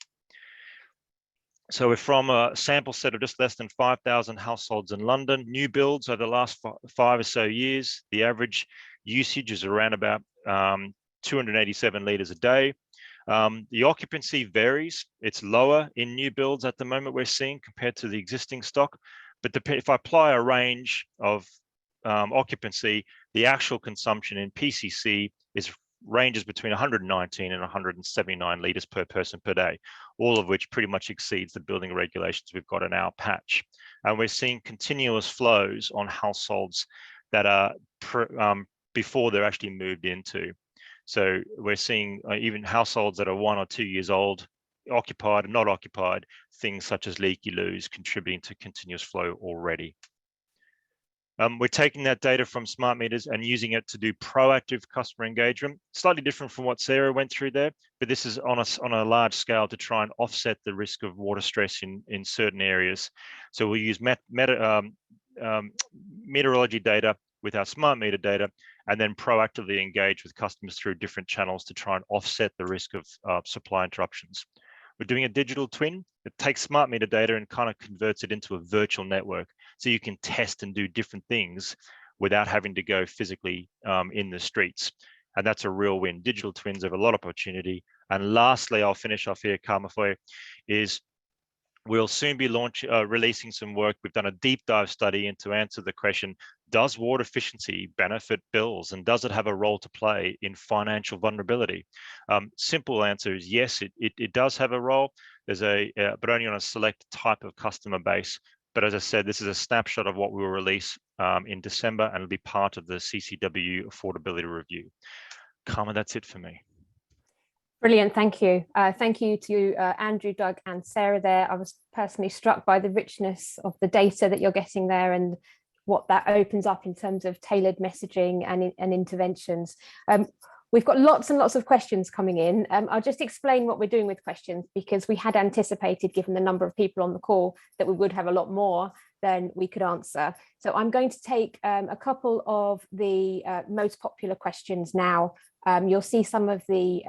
So we're from a sample set of just less than 5,000 households in London. New builds over the last 5 or so years, the average usage is around about 287 litres a day. The occupancy varies. It's lower in new builds at the moment we're seeing compared to the existing stock. But if I apply a range of occupancy, the actual consumption in PCC ranges between 119 and 179 litres per person per day, all of which pretty much exceeds the building regulations we've got in our patch. And we're seeing continuous flows on households that are before they're actually moved into. So we're seeing even households that are 1 or 2 years old, occupied and not occupied, things such as leaky loos contributing to continuous flow already. We're taking that data from smart meters and using it to do proactive customer engagement, slightly different from what Sarah went through there, but this is on a large scale to try and offset the risk of water stress in certain areas. So we'll use meteorology data with our smart meter data, and then proactively engage with customers through different channels to try and offset the risk of supply interruptions. We're doing a digital twin that takes smart meter data and kind of converts it into a virtual network. So you can test and do different things without having to go physically in the streets. And that's a real win. Digital twins have a lot of opportunity. And lastly, I'll finish off here, Karma, for you, is we'll soon be releasing some work. We've done a deep dive study into answer the question, does water efficiency benefit bills, and does it have a role to play in financial vulnerability? Simple answer is yes, it does have a role. There's but only on a select type of customer base. But as I said, this is a snapshot of what we will release in December, and it'll be part of the CCW affordability review. Karma, that's it for me. Brilliant, thank you. Thank you to Andrew, Doug and Sarah there. I was personally struck by the richness of the data that you're getting there and what that opens up in terms of tailored messaging and interventions. We've got lots and lots of questions coming in. I'll just explain what we're doing with questions, because we had anticipated, given the number of people on the call, that we would have a lot more than we could answer. So I'm going to take a couple of the most popular questions now. You'll see some of the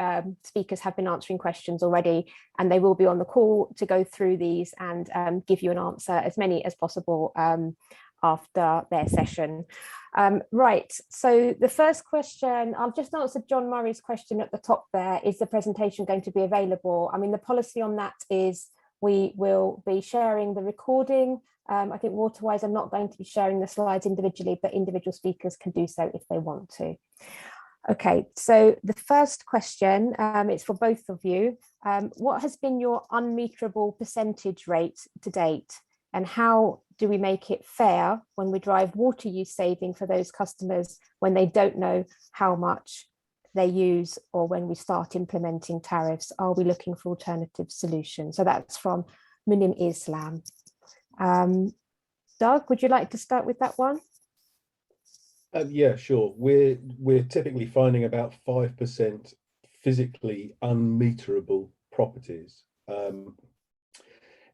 speakers have been answering questions already, and they will be on the call to go through these and give you an answer, as many as possible after their session. Right, so the first question, I'll just answer John Murray's question at the top there. Is the presentation going to be available? I mean, the policy on that is we will be sharing the recording. I think Waterwise are not going to be sharing the slides individually, but individual speakers can do so if they want to. Okay, so the first question, it's for both of you. What has been your unmeterable percentage rate to date? And how do we make it fair when we drive water use saving for those customers when they don't know how much they use, or when we start implementing tariffs? Are we looking for alternative solutions? So that's from Munim Islam. Doug, would you like to start with that one? Yeah, sure. We're typically finding about 5% physically unmeterable properties.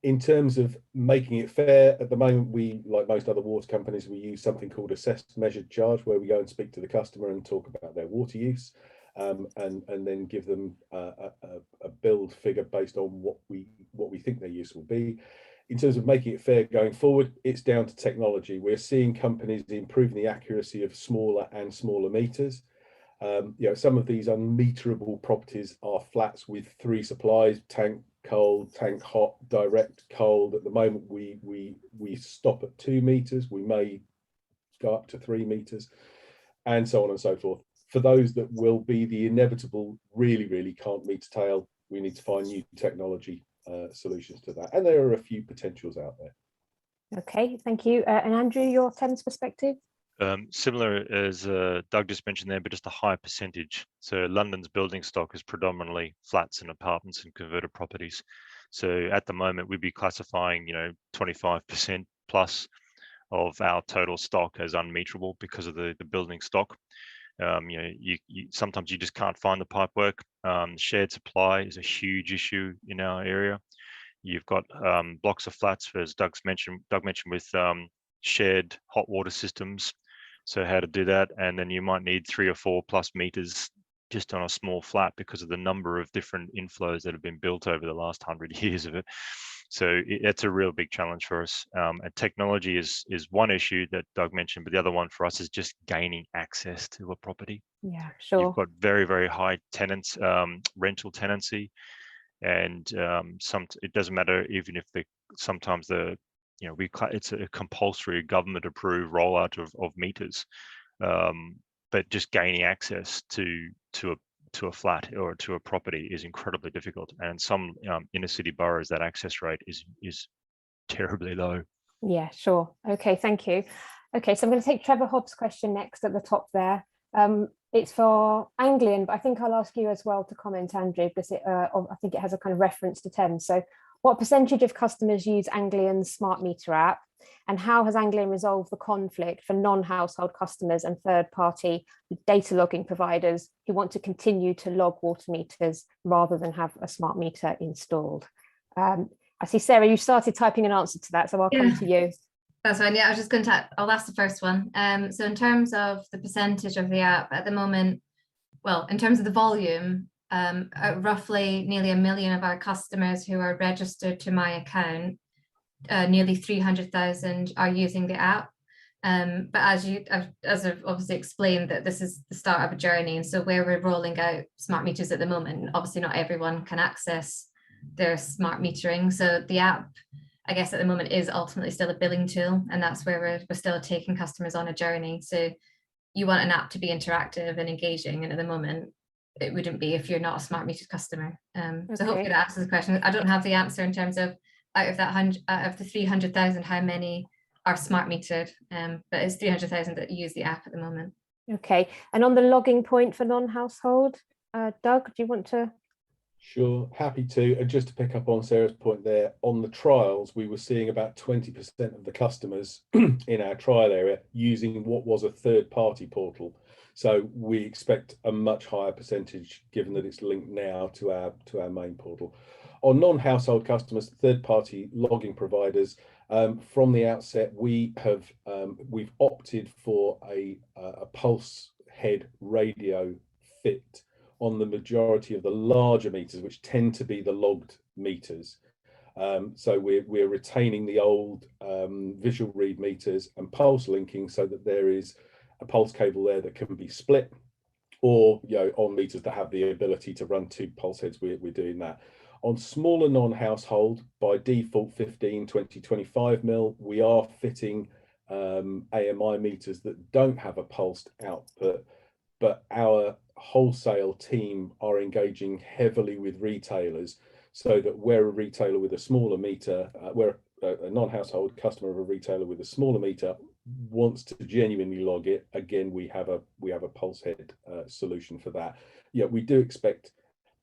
In terms of making it fair, at the moment, we, like most other water companies, we use something called assessed measured charge, where we go and speak to the customer and talk about their water use, and then give them a build figure based on what we think their use will be. In terms of making it fair going forward, it's down to technology. We're seeing companies improving the accuracy of smaller and smaller meters. Some of these unmeterable properties are flats with 3 supplies: tank cold, tank hot, direct cold. At the moment, we stop at 2 meters. We may go up to 3 meters, and so on and so forth. For those that will be the inevitable, really can't meter tail, we need to find new technology solutions to that, and there are a few potentials out there. Okay, thank you. And Andrew, your Thames perspective? Similar as Doug just mentioned there, but just a higher percentage. So London's building stock is predominantly flats and apartments and converted properties. So at the moment, we'd be classifying, 25% plus of our total stock as unmeterable because of the building stock. Sometimes you just can't find the pipework. Shared supply is a huge issue in our area. You've got blocks of flats, as Doug mentioned with shared hot water systems. So how to do that, and then you might need 3 or 4 plus meters just on a small flat because of the number of different inflows that have been built over the last 100 years of it. So it's a real big challenge for us. And technology is one issue that Doug mentioned, but the other one for us is just gaining access to a property. Yeah, sure. You've got very high tenants, rental tenancy, and it doesn't matter even if sometimes it's a compulsory government approved rollout of meters, but just gaining access to a flat or to a property is incredibly difficult, and some inner city boroughs that access rate is terribly low. Yeah, sure. Okay, thank you. Okay, so I'm going to take Trevor Hobbs' question next at the top there. It's for Anglian, but I think I'll ask you as well to comment, Andrew, because I think it has a kind of reference to Thames. So what percentage of customers use Anglian's smart meter app, and how has Anglian resolved the conflict for non-household customers and third-party data logging providers who want to continue to log water meters rather than have a smart meter installed? I see, Sarah, you started typing an answer to that, so I'll come to you. That's fine. Yeah, I was just going to, I'll ask the first one. So in terms of the percentage of the app at the moment, well, in terms of the volume, roughly nearly 1 million of our customers who are registered to my account, nearly 300,000 are using the app. But as I've obviously explained, that this is the start of a journey, and so where we're rolling out smart meters at the moment, obviously not everyone can access their smart metering. So the app, I guess at the moment, is ultimately still a billing tool, and that's where we're still taking customers on a journey. So you want an app to be interactive and engaging, and at the moment it wouldn't be if you're not a smart metered customer. So hopefully that answers the question. I don't have the answer in terms of out of the 300,000, how many are smart metered, but it's 300,000 that use the app at the moment. Okay, and on the logging point for non-household, Doug, do you want to? Sure, happy to. And just to pick up on Sarah's point there, on the trials, we were seeing about 20% of the customers in our trial area using what was a third-party portal. So we expect a much higher percentage, given that it's linked now to our main portal. On non-household customers, third-party logging providers, from the outset, we've opted for a pulse head radio fit on the majority of the larger meters, which tend to be the logged meters. So we're retaining the old visual read meters and pulse linking, so that there is a pulse cable there that can be split, or on meters that have the ability to run 2 pulse heads, we're doing that. On smaller non-household, by default 15, 20, 25 mil, we are fitting AMI meters that don't have a pulsed output, but our wholesale team are engaging heavily with retailers, so that where a retailer with a smaller meter, where a non-household customer of a retailer with a smaller meter wants to genuinely log it, again, we have a pulse head solution for that. Yeah, we do expect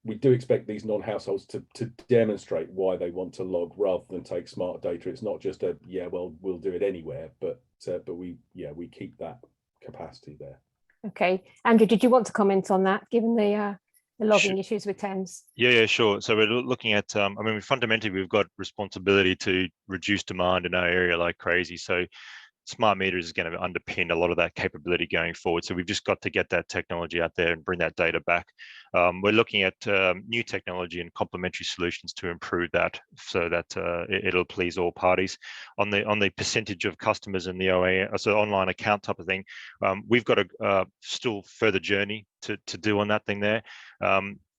we do expect these non-households to demonstrate why they want to log rather than take smart data. It's not just a, yeah, well, we'll do it anywhere, but we keep that capacity there. Okay, Andrew, did you want to comment on that, given the logging issues with Thames? Yeah, sure. So we're looking at, I mean, fundamentally, we've got responsibility to reduce demand in our area like crazy. So smart meters is going to underpin a lot of that capability going forward. So we've just got to get that technology out there and bring that data back. We're looking at new technology and complementary solutions to improve that, so that it'll please all parties. On the percentage of customers in the OA, so online account type of thing, we've got a still further journey to do on that thing there.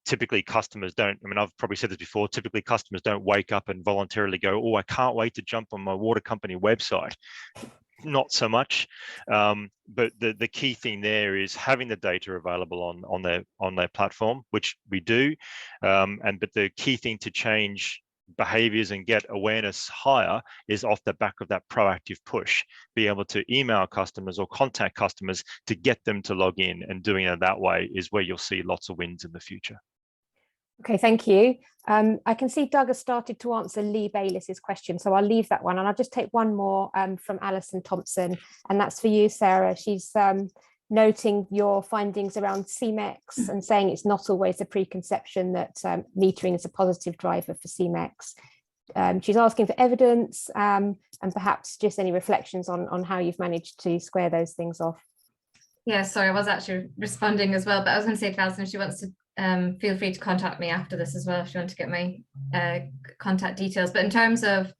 Typically customers don't, I mean, I've probably said this before, typically customers don't wake up and voluntarily go, oh, I can't wait to jump on my water company website. Not so much, but the key thing there is having the data available on their platform, which we do, but the key thing to change behaviors and get awareness higher is off the back of that proactive push. Be able to email customers or contact customers to get them to log in, and doing it that way is where you'll see lots of wins in the future. Okay, thank you. I can see Doug has started to answer Lee Baylis's question, so I'll leave that one, and I'll just take one more from Alison Thompson, and that's for you, Sarah. She's noting your findings around CMEX and saying it's not always a preconception that metering is a positive driver for CMEX. She's asking for evidence and perhaps just any reflections on how you've managed to square those things off. Yeah, sorry, I was actually responding as well, but I was going to say to Alison, if she wants to feel free to contact me after this as well if you want to get my contact details. But in terms of,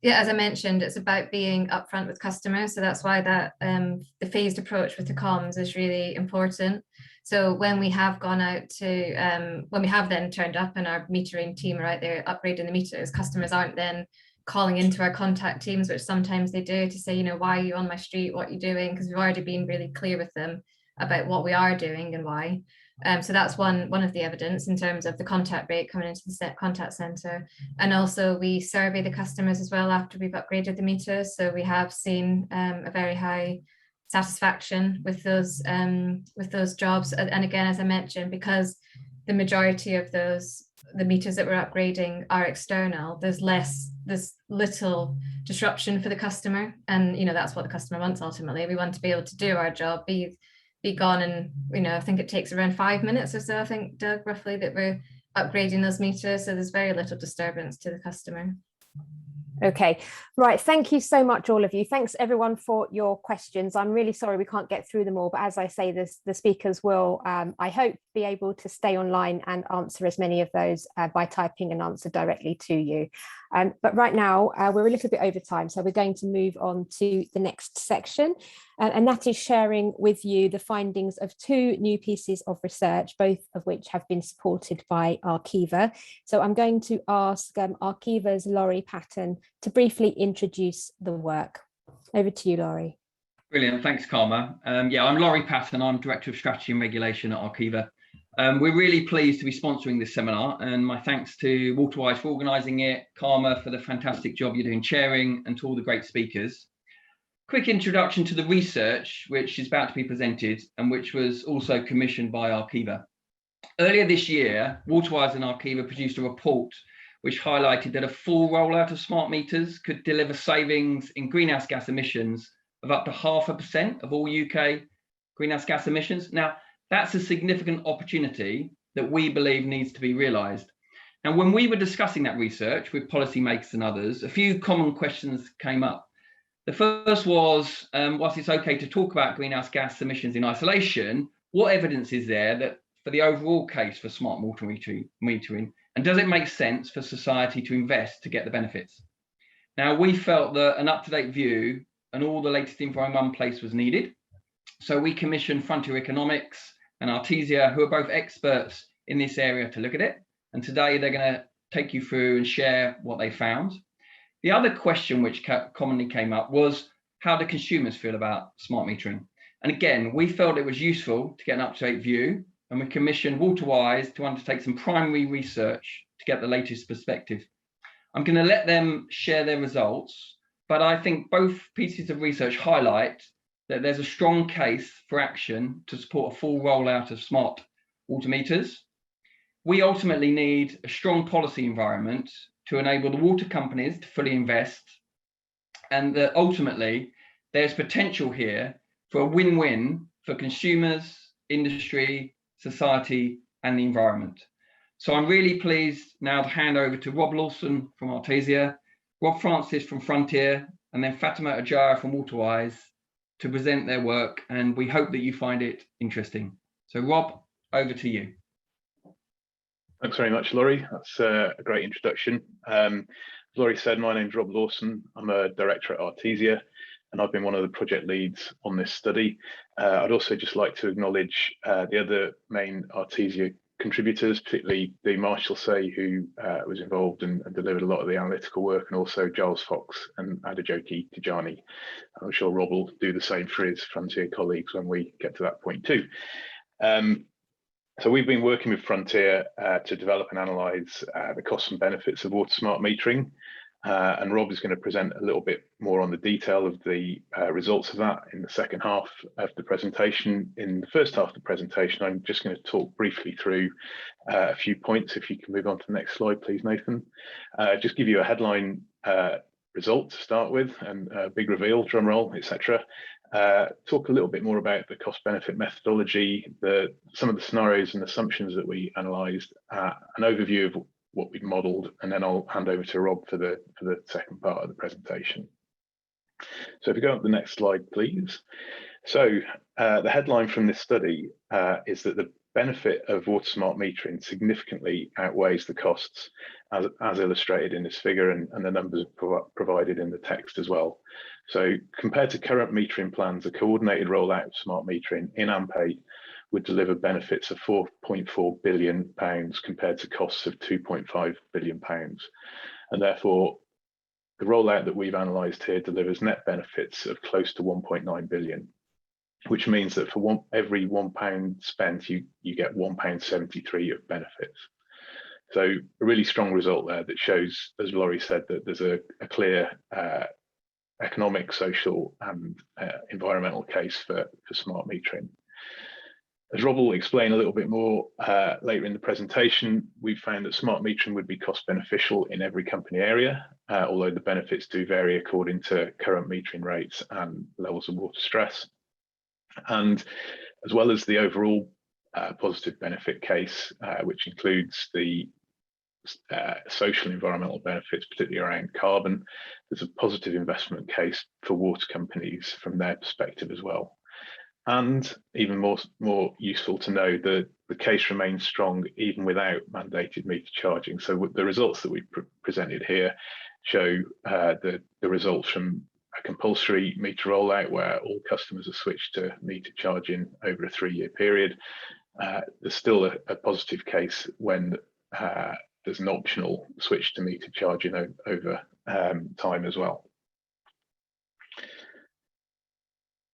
yeah, as I mentioned, it's about being upfront with customers. So that's why that the phased approach with the comms is really important. So when we have gone out to, when we have then turned up and our metering team are out there upgrading the meters, customers aren't then calling into our contact teams, which sometimes they do, to say, you know, why are you on my street? What are you doing? Because we've already been really clear with them about what we are doing and why. So that's one of the evidence in terms of the contact rate coming into the contact centre. And also we survey the customers as well after we've upgraded the meters. So we have seen a very high satisfaction with those jobs. And again, as I mentioned, because the majority of the meters that we're upgrading are external, there's little disruption for the customer. And, you know, that's what the customer wants ultimately. We want to be able to do our job, be gone, and, you know, I think it takes around 5 minutes or so, I think, Doug, roughly, that we're upgrading those meters. So there's very little disturbance to the customer. Okay, right. Thank you so much, all of you. Thanks everyone for your questions. I'm really sorry we can't get through them all, but as I say, the speakers will, I hope, be able to stay online and answer as many of those by typing an answer directly to you. But right now we're a little bit over time, so we're going to move on to the next section, and that is sharing with you the findings of 2 new pieces of research, both of which have been supported by Arqiva. So I'm going to ask Arqiva's Laurie Patton to briefly introduce the work. Over to you, Laurie. Brilliant, thanks, Karma. Yeah, I'm Laurie Patton. I'm Director of Strategy and Regulation at Arqiva. We're really pleased to be sponsoring this seminar, and my thanks to Waterwise for organising it, Karma for the fantastic job you're doing chairing, and to all the great speakers. Quick introduction to the research which is about to be presented and which was also commissioned by Arqiva. Earlier this year, Waterwise and Arqiva produced a report which highlighted that a full rollout of smart meters could deliver savings in greenhouse gas emissions of up to 0.5% of all UK greenhouse gas emissions. Now, that's a significant opportunity that we believe needs to be realised. And when we were discussing that research with policymakers and others, a few common questions came up. The first was, whilst it's okay to talk about greenhouse gas emissions in isolation, what evidence is there that for the overall case for smart water metering, and does it make sense for society to invest to get the benefits? Now, we felt that an up-to-date view and all the latest info in one place was needed. So we commissioned Frontier Economics and Artesia, who are both experts in this area, to look at it. And today they're going to take you through and share what they found. The other question which commonly came up was, how do consumers feel about smart metering? And again, we felt it was useful to get an up-to-date view, and we commissioned Waterwise to undertake some primary research to get the latest perspective. I'm going to let them share their results, but I think both pieces of research highlight that there's a strong case for action to support a full rollout of smart water meters. we ultimately need a strong policy environment to enable the water companies to fully invest, and that ultimately there's potential here for a win-win for consumers, industry, society, and the environment. So I'm really pleased now to hand over to Rob Lawson from Artesia, Rob Francis from Frontier, and then Fatima Ajara from WaterWise to present their work, and we hope that you find it interesting. So Rob, over to you. Thanks very much, Laurie. That's a great introduction. As Laurie said, my name's Rob Lawson. I'm a director at Artesia, and I've been one of the project leads on this study. I'd also just like to acknowledge the other main Artesia contributors, particularly Dee Marshalsea, who was involved and delivered a lot of the analytical work, and also Giles Fox and Adejoke Tijani. I'm sure Rob will do the same for his Frontier colleagues when we get to that point too. So we've been working with Frontier to develop and analyse the costs and benefits of water smart metering. And Rob is going to present a little bit more on the detail of the results of that in the second half of the presentation. In the first half of the presentation, I'm just going to talk briefly through a few points. If you can move on to the next slide, please, Nathan. Just give you a headline result to start with, and a big reveal, drum roll, etc. Talk a little bit more about the cost benefit methodology, some of the scenarios and assumptions that we analysed, an overview of what we've modelled, and then I'll hand over to Rob for the second part of the presentation. So if you go up the next slide, please. So the headline from this study is that the benefit of water smart metering significantly outweighs the costs, as illustrated in this figure, and the numbers provided in the text as well. So compared to current metering plans, a coordinated rollout of smart metering in AMP8 would deliver benefits of £4.4 billion compared to costs of £2.5 billion. And therefore, the rollout that we've analysed here delivers net benefits of close to 1.9 billion, which means that for every £1 spent, you get £1.73 of benefits. So a really strong result there that shows, as Laurie said, that there's a clear economic, social and environmental case for smart metering. As Rob will explain a little bit more later in the presentation, we've found that smart metering would be cost beneficial in every company area, although the benefits do vary according to current metering rates and levels of water stress. And as well as the overall positive benefit case, which includes the social and environmental benefits, particularly around carbon, there's a positive investment case for water companies from their perspective as well. And even more useful to know, the case remains strong even without mandated meter charging. So the results that we presented here show the results from a compulsory meter rollout where all customers are switched to meter charging over a 3-year period. There's still a positive case when there's an optional switch to meter charging over time as well.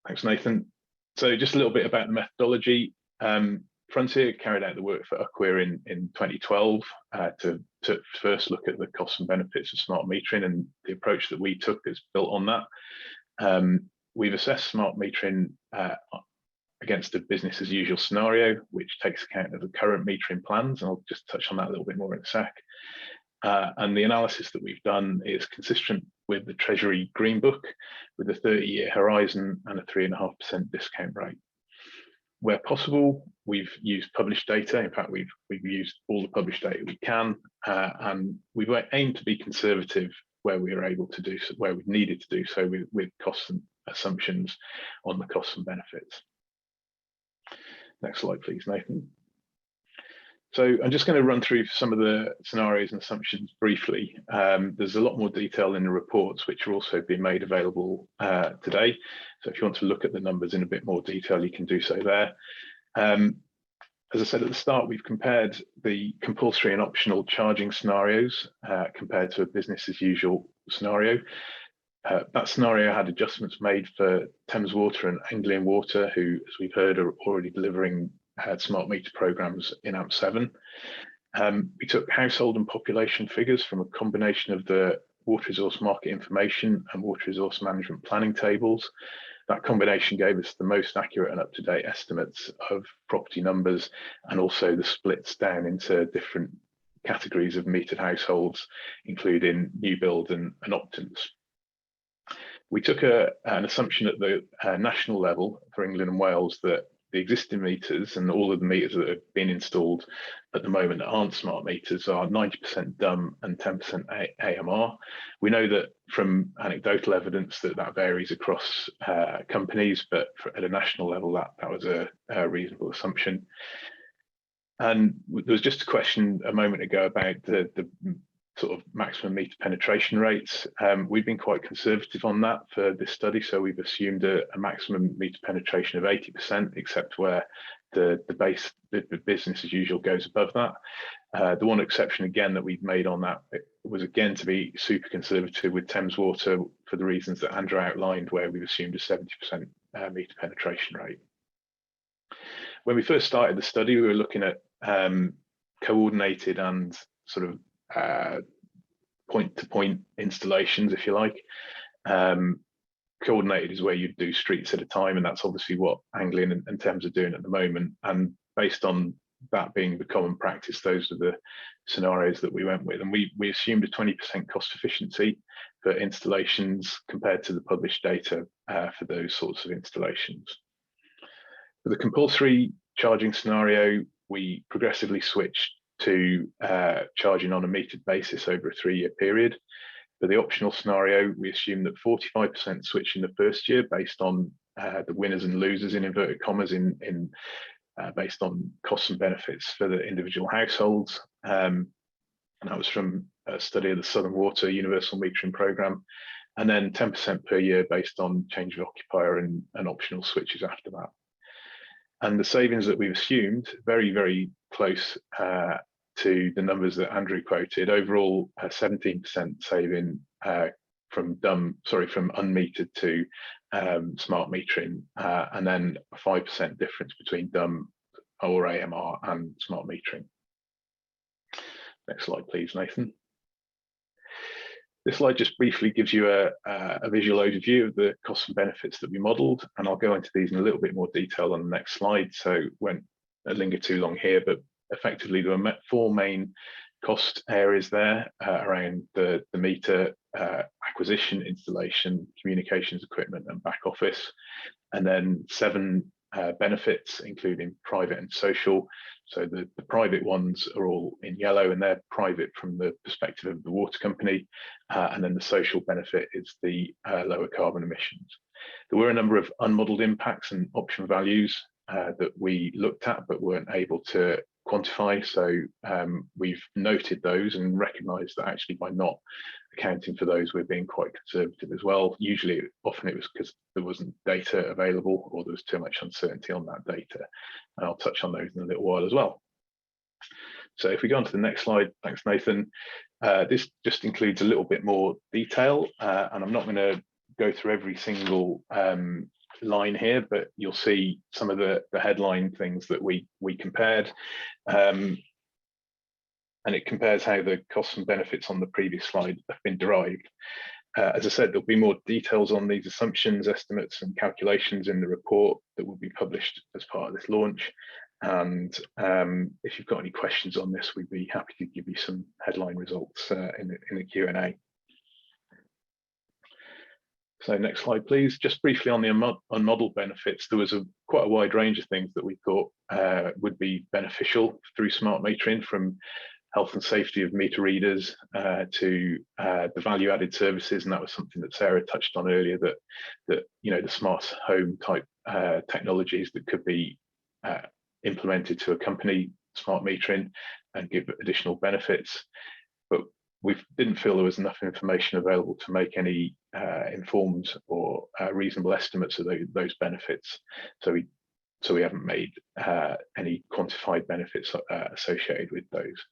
Thanks, Nathan. So just a little bit about the methodology. Frontier carried out the work for UCWIR in 2012 to first look at the costs and benefits of smart metering, and the approach that we took is built on that. We've assessed smart metering against a business as usual scenario, which takes account of the current metering plans, and I'll just touch on that a little bit more in a sec. And the analysis that we've done is consistent with the Treasury Green Book, with a 30-year horizon and a 3.5% discount rate. Where possible, we've used published data. In fact, we've used all the published data we can, and we've aimed to be conservative where we are able to do so, where we've needed to do so with costs and assumptions on the costs and benefits. Next slide, please, Nathan. So I'm just going to run through some of the scenarios and assumptions briefly. There's a lot more detail in the reports, which are also being made available today. So if you want to look at the numbers in a bit more detail, you can do so there. As I said at the start, we've compared the compulsory and optional charging scenarios compared to a business as usual scenario. That scenario had adjustments made for Thames Water and Anglian Water, who, as we've heard, are already delivering smart meter programs in AMP7. We took household and population figures from a combination of the water resource market information and water resource management planning tables, that combination gave us the most accurate and up-to-date estimates of property numbers, and also the splits down into different categories of metered households, including new build and optants. We took an assumption at the national level for England and Wales that the existing meters and all of the meters that have been installed at the moment that aren't smart meters are 90% dumb and 10% AMR. We know that from anecdotal evidence that varies across companies, but at a national level, that was a reasonable assumption. And there was just a question a moment ago about the sort of maximum meter penetration rates. We've been quite conservative on that for this study, so we've assumed a maximum meter penetration of 80%, except where the business as usual goes above that. The one exception again that we've made on that was again to be super conservative with Thames Water for the reasons that Andrew outlined, where we've assumed a 70% meter penetration rate. When we first started the study, we were looking at coordinated and sort of point-to-point installations, if you like. Coordinated is where you do streets at a time, and that's obviously what Anglian and Thames are doing at the moment. And based on that being the common practice, those are the scenarios that we went with. And we assumed a 20% cost efficiency for installations compared to the published data for those sorts of installations. For the compulsory charging scenario, we progressively switched to charging on a metered basis over a 3-year period. For the optional scenario, we assume that 45% switch in the first year based on the winners and losers in inverted commas based on costs and benefits for the individual households. And that was from a study of the Southern Water Universal Metering Programme. And then 10% per year based on change of occupier and optional switches after that. And the savings that we've assumed, very, very close to the numbers that Andrew quoted. Overall, 17% saving from unmetered to smart metering, and then a 5% difference between dumb or AMR and smart metering. Next slide, please, Nathan. This slide just briefly gives you a visual overview of the costs and benefits that we modelled, and I'll go into these in a little bit more detail on the next slide, so won't linger too long here, but effectively there were 4 main cost areas there around the meter acquisition, installation, communications equipment and back office, and then 7 benefits, including private and social. So the private ones are all in yellow, and they're private from the perspective of the water company, and then the social benefit is the lower carbon emissions. There were a number of unmodelled impacts and option values that we looked at but weren't able to quantify, so we've noted those and recognised that actually by not accounting for those we're being quite conservative as well. Often it was because there wasn't data available or there was too much uncertainty on that data, and I'll touch on those in a little while as well. So if we go on to the next slide, thanks Nathan. This just includes a little bit more detail, and I'm not going to go through every single line here, but you'll see some of the headline things that we compared, and it compares how the costs and benefits on the previous slide have been derived. As I said, there'll be more details on these assumptions, estimates and calculations in the report that will be published as part of this launch. And if you've got any questions on this, we'd be happy to give you some headline results in the Q&A. So next slide, please. Just briefly on the unmodelled benefits, there was quite a wide range of things that we thought would be beneficial through smart metering, from health and safety of meter readers to the value-added services, and that was something that Sarah touched on earlier. That the smart home type technologies that could be implemented to accompany smart metering and give additional benefits, but we didn't feel there was enough information available to make any informed or reasonable estimates of those benefits. So we haven't made any quantified benefits associated with those.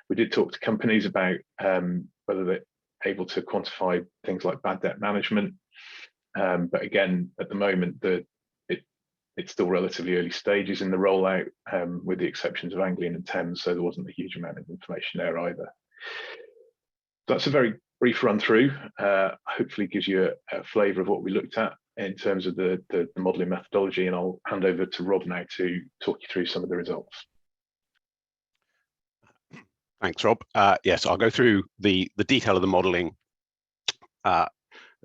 We did talk to companies about whether they're able to quantify things like bad debt management, but again, at the moment, it's still relatively early stages in the rollout, with the exceptions of Anglian and Thames, so there wasn't a huge amount of information there either. That's a very brief run through. Hopefully gives you a flavour of what we looked at. in terms of the modelling methodology, and I'll hand over to Rob now to talk you through some of the results. Thanks, Rob. Yes, I'll go through the detail of the modelling a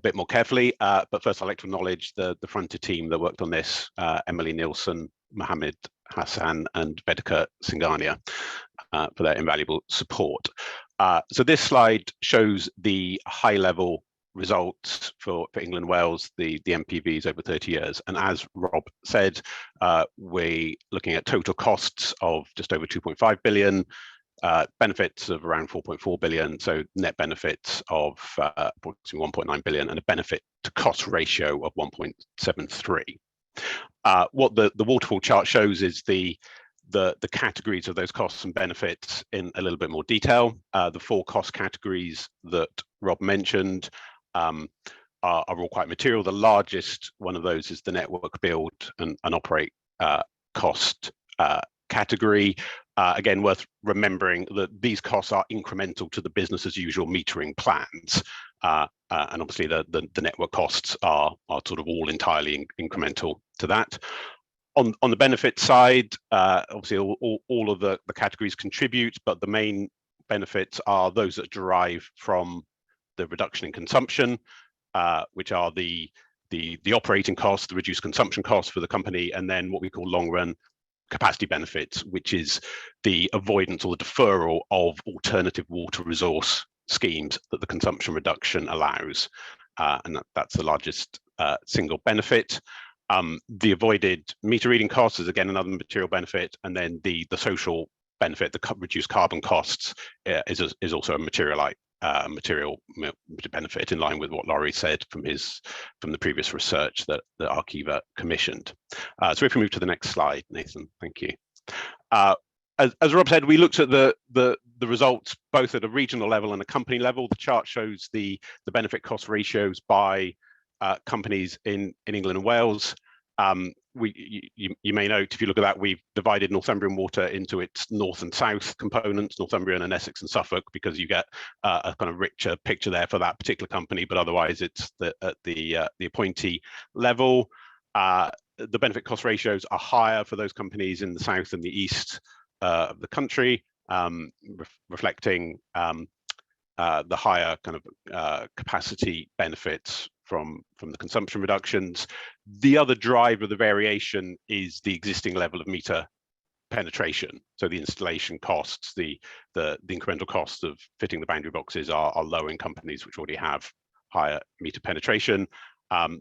bit more carefully, but first I'd like to acknowledge the frontier team that worked on this, Emily Nielsen, Mohammed Hassan and Vedika Singhania, for their invaluable support. So this slide shows the high-level results for England and Wales, the MPVs over 30 years. And as Rob said, we're looking at total costs of just over 2.5 billion, benefits of around 4.4 billion, so net benefits of approximately 1.9 billion, and a benefit to cost ratio of 1.73. What the waterfall chart shows is the categories of those costs and benefits in a little bit more detail. The 4 cost categories that Rob mentioned are all quite material. The largest one of those is the network build and operate cost category. Again, worth remembering that these costs are incremental to the business as usual metering plans, and obviously the network costs are sort of all entirely incremental to that. On the benefit side, obviously all of the categories contribute, but the main benefits are those that derive from the reduction in consumption, which are the operating costs, the reduced consumption costs for the company, and then what we call long run capacity benefits, which is the avoidance or the deferral of alternative water resource schemes that the consumption reduction allows, and that's the largest single benefit. The avoided meter reading costs is again another material benefit, and then the social benefit, the reduced carbon costs, is also a material benefit in line with what Laurie said from the previous research that Arqiva commissioned. So if we move to the next slide, Nathan, thank you. As Rob said, we looked at the results both at a regional level and a company level. The chart shows the benefit cost ratios by companies in England and Wales. You may note, if you look at that, we've divided Northumbrian Water into its north and south components, Northumbrian and Essex and Suffolk, because you get a kind of richer picture there for that particular company, but otherwise it's at the appointee level. The benefit cost ratios are higher for those companies in the south and the east of the country, reflecting the higher kind of capacity benefits from the consumption reductions. The other driver of the variation is the existing level of meter penetration. So the installation costs, the incremental costs of fitting the boundary boxes are low in companies which already have higher meter penetration.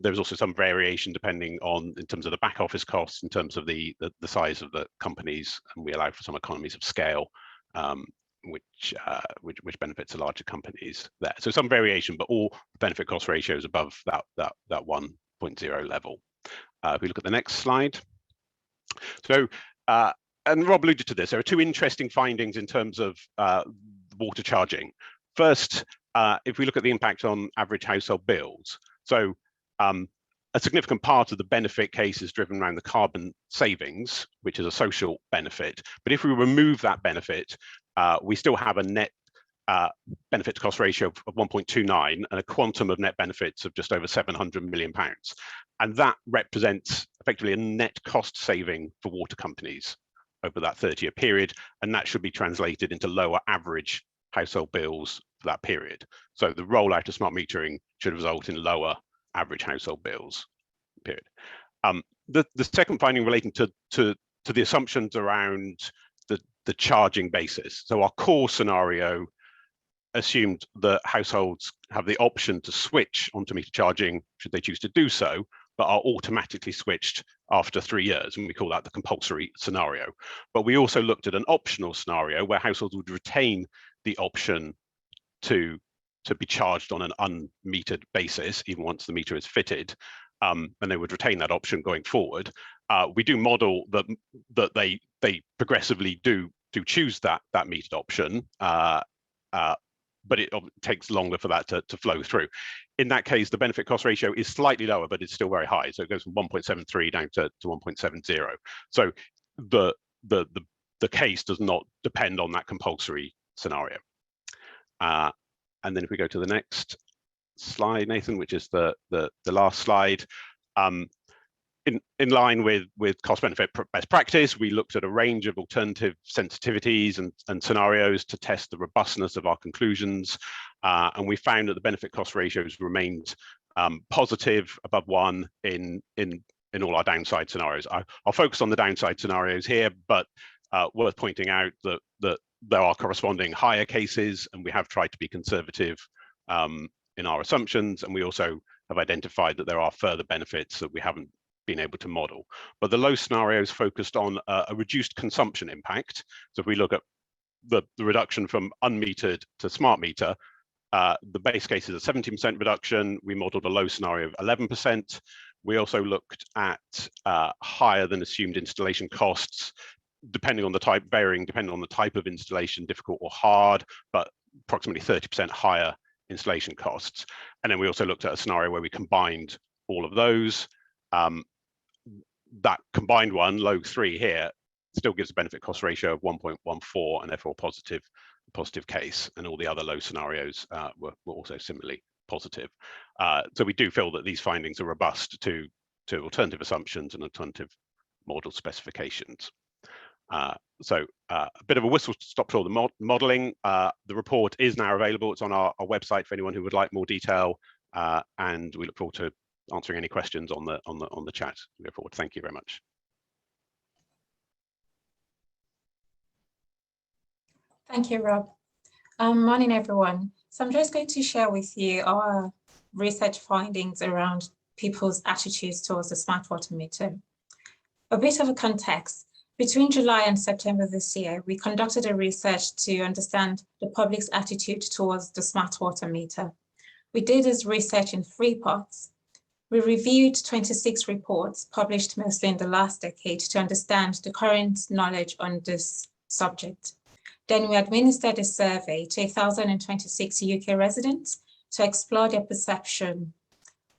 There's also some variation depending on, in terms of the back office costs, in terms of the size of the companies, and we allow for some economies of scale, which benefits the larger companies there. So some variation, but all benefit cost ratios above that 1.0 level. If we look at the next slide. So, and Rob alluded to this, there are 2 interesting findings in terms of water charging. First, if we look at the impact on average household bills. So a significant part of the benefit case is driven around the carbon savings, which is a social benefit. But if we remove that benefit, we still have a net benefit to cost ratio of 1.29 and a quantum of net benefits of just over £700 million. And that represents effectively a net cost saving for water companies over that 30-year period. And that should be translated into lower average household bills for that period. So the rollout of smart metering should result in lower average household bills, period. The second finding relating to the assumptions around the charging basis. So our core scenario assumed that households have the option to switch onto meter charging should they choose to do so, but are automatically switched after 3 years, and we call that the compulsory scenario. But we also looked at an optional scenario where households would retain the option to be charged on an unmetered basis, even once the meter is fitted, and they would retain that option going forward. We do model that they progressively do choose that metered option, but it takes longer for that to flow through. In that case, the benefit cost ratio is slightly lower, but it's still very high. So it goes from 1.73 down to 1.70. So the case does not depend on that compulsory scenario. And then if we go to the next slide, Nathan, which is the last slide, In line with cost benefit best practice, we looked at a range of alternative sensitivities and scenarios to test the robustness of our conclusions, and we found that the benefit cost ratios remained positive above 1 in all our downside scenarios. I'll focus on the downside scenarios here, but worth pointing out that there are corresponding higher cases, and we have tried to be conservative in our assumptions, and we also have identified that there are further benefits that we haven't been able to model. But the low scenarios focused on a reduced consumption impact. So if we look at the reduction from unmetered to smart meter, the base case is a 17% reduction. We modeled a low scenario of 11%. We also looked at higher than assumed installation costs, depending on the type, varying depending on the type of installation, difficult or hard, but approximately 30% higher installation costs. And then we also looked at a scenario where we combined all of those. That combined one, low 3 here, still gives a benefit cost ratio of 1.14 and therefore a positive case, and all the other low scenarios were also similarly positive. So we do feel that these findings are robust to alternative assumptions and alternative model specifications. So a bit of a whistle-stop tour of the modelling. The report is now available. It's on our website for anyone who would like more detail, and we look forward to answering any questions on the chat. We go forward. Thank you very much. Thank you, Rob. Morning, everyone. So I'm just going to share with you our research findings around people's attitudes towards the smart water meter. A bit of a context. Between July and September this year, we conducted a research to understand the public's attitude towards the smart water meter. We did this research in 3 parts. We reviewed 26 reports published mostly in the last decade to understand the current knowledge on this subject. Then we administered a survey to 1,026 UK residents to explore their perception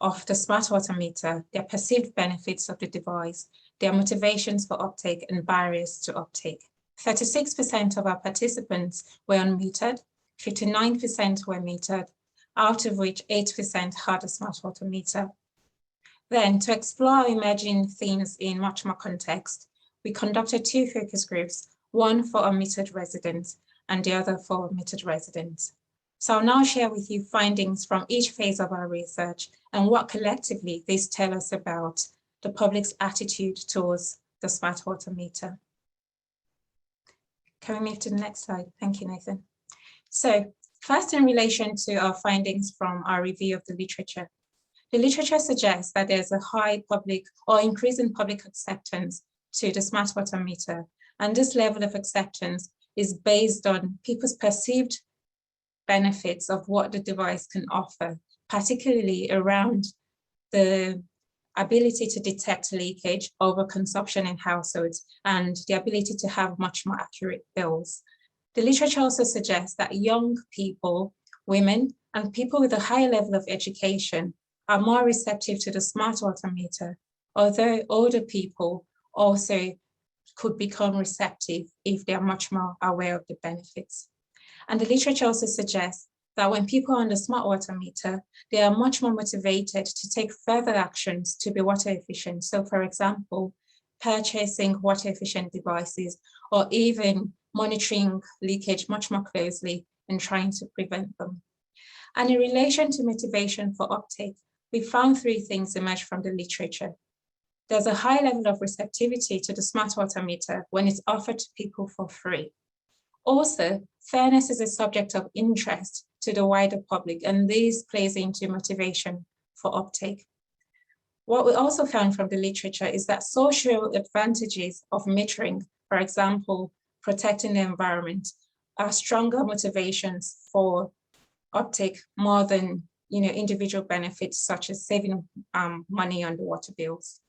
of the smart water meter, their perceived benefits of the device, their motivations for uptake and barriers to uptake. 36% of our participants were unmetered, 59% were metered, out of which 8% had a smart water meter. Then, to explore emerging themes in much more context, we conducted 2 focus groups, one for unmetered residents and the other for metered residents. So I'll now share with you findings from each phase of our research and what collectively these tell us about the public's attitude towards the smart water meter. Can we move to the next slide? Thank you, Nathan. So first, in relation to our findings from our review of the literature. The literature suggests that there's a high public or increasing public acceptance to the smart water meter. And this level of acceptance is based on people's perceived benefits of what the device can offer, particularly around the ability to detect leakage, overconsumption in households, and the ability to have much more accurate bills. The literature also suggests that young people, women, and people with a higher level of education are more receptive to the smart water meter, although older people also could become receptive if they are much more aware of the benefits. And the literature also suggests that when people are on the smart water meter, they are much more motivated to take further actions to be water efficient. So for example, purchasing water efficient devices, or even monitoring leakage much more closely and trying to prevent them. And in relation to motivation for uptake, we found 3 things emerge from the literature. There's a high level of receptivity to the smart water meter when it's offered to people for free. Also, fairness is a subject of interest to the wider public, and this plays into motivation for uptake. What we also found from the literature is that social advantages of metering, for example, protecting the environment, are stronger motivations for uptake more than individual benefits such as saving money on the water bills.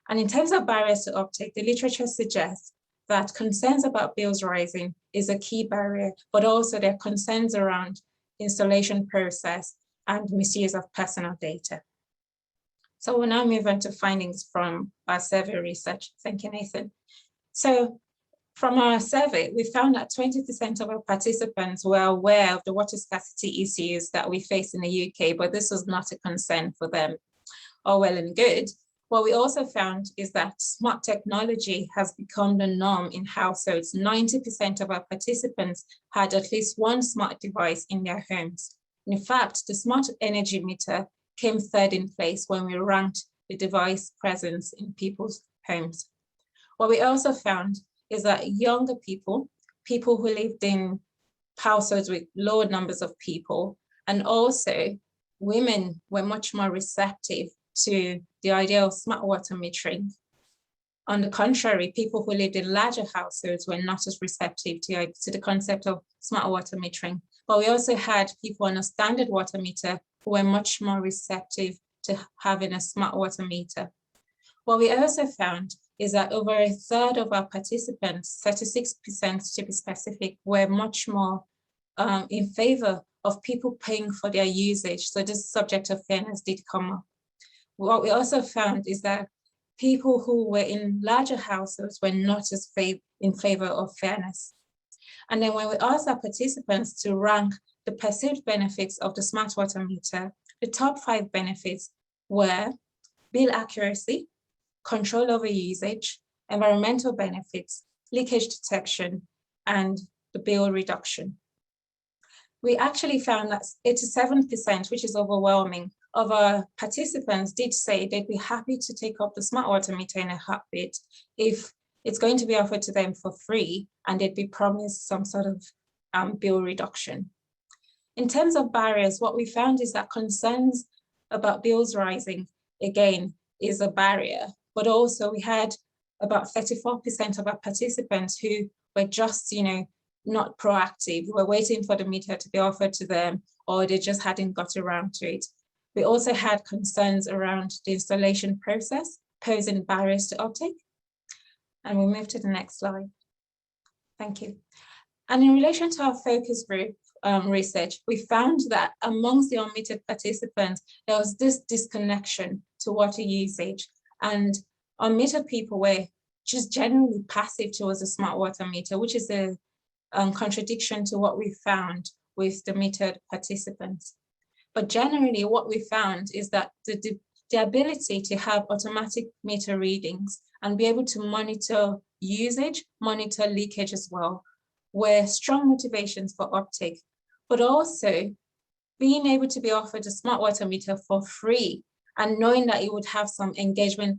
And in terms of barriers to uptake, the literature suggests that concerns about bills rising is a key barrier, but also there are concerns around installation process and misuse of personal data. So we'll now move on to findings from our survey research. Thank you, Nathan. So from our survey, we found that 20% of our participants were aware of the water scarcity issues that we face in the UK, but this was not a concern for them. all well and good, what we also found is that smart technology has become the norm in households. 90% of our participants had at least one smart device in their homes. In fact, the smart energy meter came third in place when we ranked the device presence in people's homes. What we also found is that younger people who lived in households with lower numbers of people, and also women were much more receptive to the idea of smart water metering. On the contrary, people who lived in larger households were not as receptive to the concept of smart water metering. But we also had people on a standard water meter who were much more receptive to having a smart water meter. What we also found is that over a third of our participants, 36% to be specific, were much more in favor of people paying for their usage. So this subject of fairness did come up. What we also found is that people who were in larger households were not as in favor of fairness. And then when we asked our participants to rank the perceived benefits of the smart water meter, the top 5 benefits were bill accuracy, control over usage, environmental benefits, leakage detection, and the bill reduction. We actually found that 87%, which is overwhelming, of our participants did say they'd be happy to take up the smart water meter in a heartbeat if it's going to be offered to them for free and they'd be promised some sort of bill reduction. In terms of barriers, what we found is that concerns about bills rising, again, is a barrier, but also we had about 34% of our participants who were just, not proactive, were waiting for the meter to be offered to them, or they just hadn't got around to it. We also had concerns around the installation process, posing barriers to uptake. And we'll move to the next slide. Thank you. And in relation to our focus group research, we found that amongst the unmetered participants, there was this disconnection to water usage, and unmetered people were just generally passive towards the smart water meter, which is a contradiction to what we found with the metered participants. But generally what we found is that the ability to have automatic meter readings and be able to monitor usage, monitor leakage as well, were strong motivations for uptake, but also being able to be offered a smart water meter for free and knowing that it would have some engagement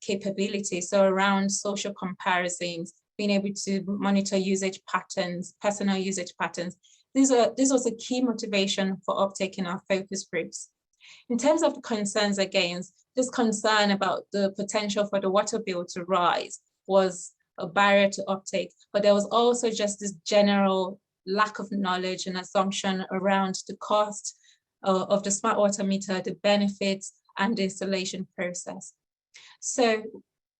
capabilities, so around social comparisons, being able to monitor usage patterns, personal usage patterns. This was a key motivation for uptake in our focus groups. In terms of the concerns against, this concern about the potential for the water bill to rise was a barrier to uptake, but there was also just this general lack of knowledge and assumption around the cost of the smart water meter, the benefits, and the installation process. So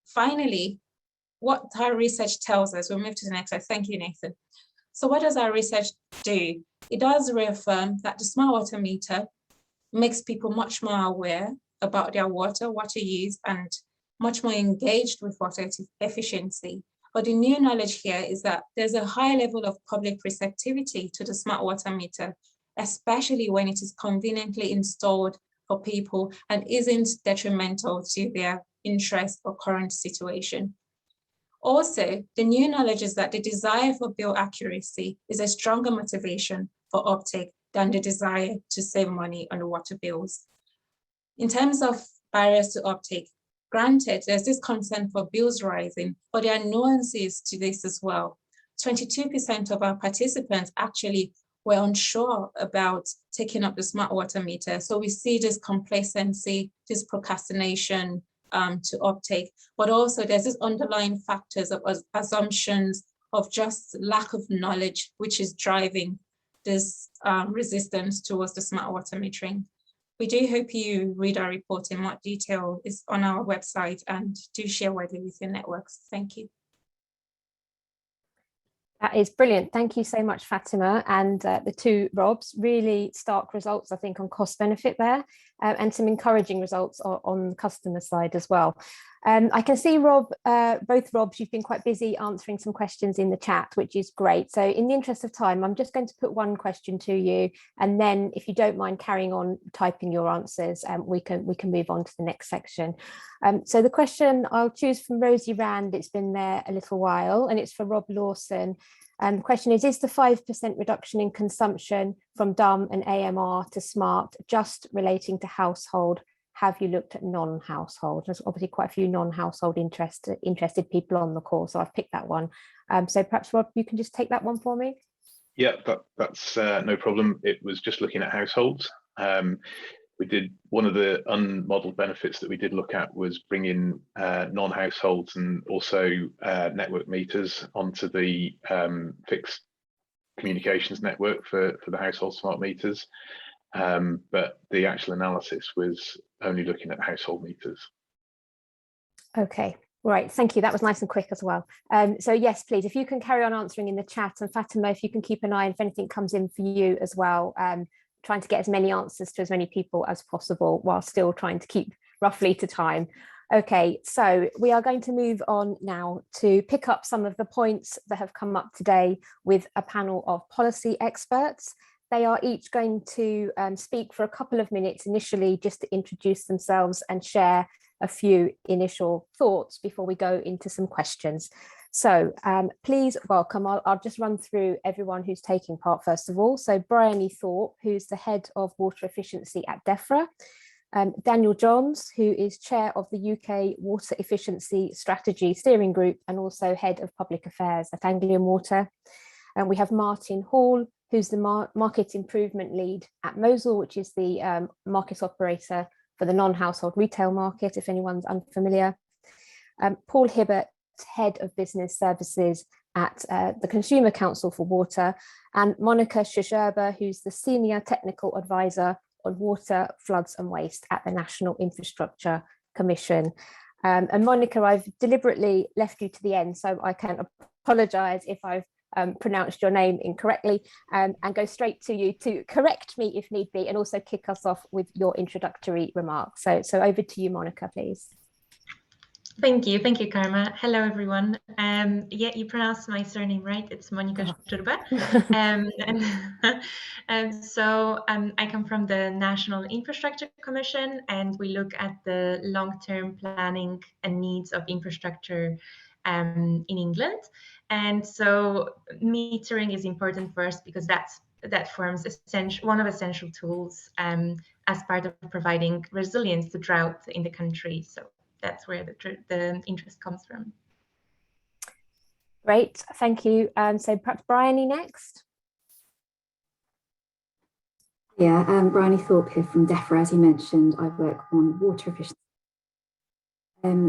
finally, what our research tells us, we'll move to the next slide. Thank you, Nathan. So what does our research do? It does reaffirm that the smart water meter makes people much more aware about their water use, and much more engaged with water efficiency. But the new knowledge here is that there's a high level of public receptivity to the smart water meter, especially when it is conveniently installed for people and isn't detrimental to their interest or current situation. Also, the new knowledge is that the desire for bill accuracy is a stronger motivation for uptake than the desire to save money on the water bills. In terms of barriers to uptake, granted, there's this concern for bills rising, but there are nuances to this as well. 22% of our participants actually were unsure about taking up the smart water meter. So we see this complacency, this procrastination to uptake, but also there's this underlying factors of assumptions of just lack of knowledge, which is driving this resistance towards the smart water metering. We do hope you read our report in more detail. It's on our website, and do share widely with your networks. Thank you. That is brilliant. Thank you so much, Fatima, and the two Robs. Really stark results, I think, on cost benefit there, and some encouraging results on the customer side as well. I can see Rob, both Robs, you've been quite busy answering some questions in the chat, which is great. So in the interest of time, I'm just going to put one question to you, and then if you don't mind carrying on typing your answers, we can move on to the next section. So the question I'll choose from Rosie Rand, it's been there a little while, and it's for Rob Lawson. The question is the 5% reduction in consumption from DUM and AMR to smart just relating to household? Have you looked at non-household? There's obviously quite a few non-household interested people on the call, so I've picked that one. So perhaps Rob, you can just take that one for me. Yeah, that's no problem. It was just looking at households. We did, one of the unmodeled benefits that we did look at was bringing non-households and also network meters onto the fixed communications network for the household smart meters. But the actual analysis was only looking at household meters. Okay, right, thank you. That was nice and quick as well. So yes, please, if you can carry on answering in the chat, and Fatima, if you can keep an eye if anything comes in for you as well, trying to get as many answers to as many people as possible while still trying to keep roughly to time. Okay, so we are going to move on now to pick up some of the points that have come up today with a panel of policy experts. They are each going to speak for a couple of minutes initially, just to introduce themselves and share a few initial thoughts before we go into some questions. So please welcome, I'll just run through everyone who's taking part first of all. So Bryony Thorpe, who's the head of water efficiency at DEFRA. Daniel Johns, who is chair of the UK Water Efficiency Strategy Steering Group and also head of public affairs at Anglian Water. And we have Martin Hall, who's the market improvement lead at MOSL, which is the market operator for the non-household retail market, if anyone's unfamiliar. Paul Hibbert, head of business services at the Consumer Council for Water, and Monica Shasherba, who's the senior technical advisor on water, floods and waste at the National Infrastructure Commission. And Monica, I've deliberately left you to the end, so I can apologise if I've pronounced your name incorrectly, and go straight to you to correct me if need be, and also kick us off with your introductory remarks. So over to you, Monica, please. Thank you, Karma. Hello, everyone. Yeah, you pronounced my surname right. It's Monica Shturba. So I come from the National Infrastructure Commission, and we look at the long-term planning and needs of infrastructure in England. And so metering is important for us because that forms one of essential tools as part of providing resilience to drought in the country. So that's where the interest comes from. Great, thank you. So perhaps Bryony next. Yeah, Bryony Thorpe here from DEFRA. As you mentioned, I work on water efficiency.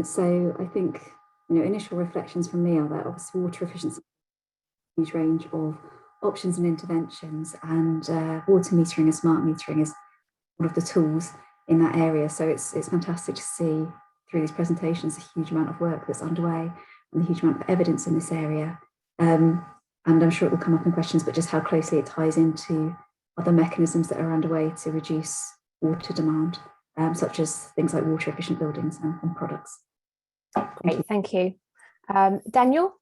So I think, initial reflections from me are that obviously water efficiency is a huge range of options and interventions, and water metering and smart metering is one of the tools in that area. So it's fantastic to see through these presentations a huge amount of work that's underway and a huge amount of evidence in this area. And I'm sure it will come up in questions, but just how closely it ties into other mechanisms that are underway to reduce water demand, such as things like water efficient buildings and products. Great, thank you. Daniel?